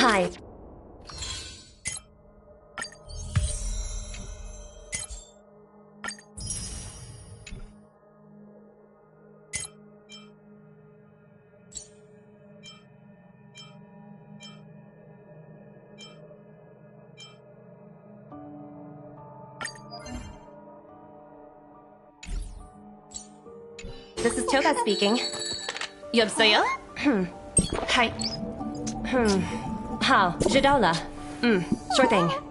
A: Hi. This is Topaz speaking. 여보세요? Hi. 好，知道了。sure thing.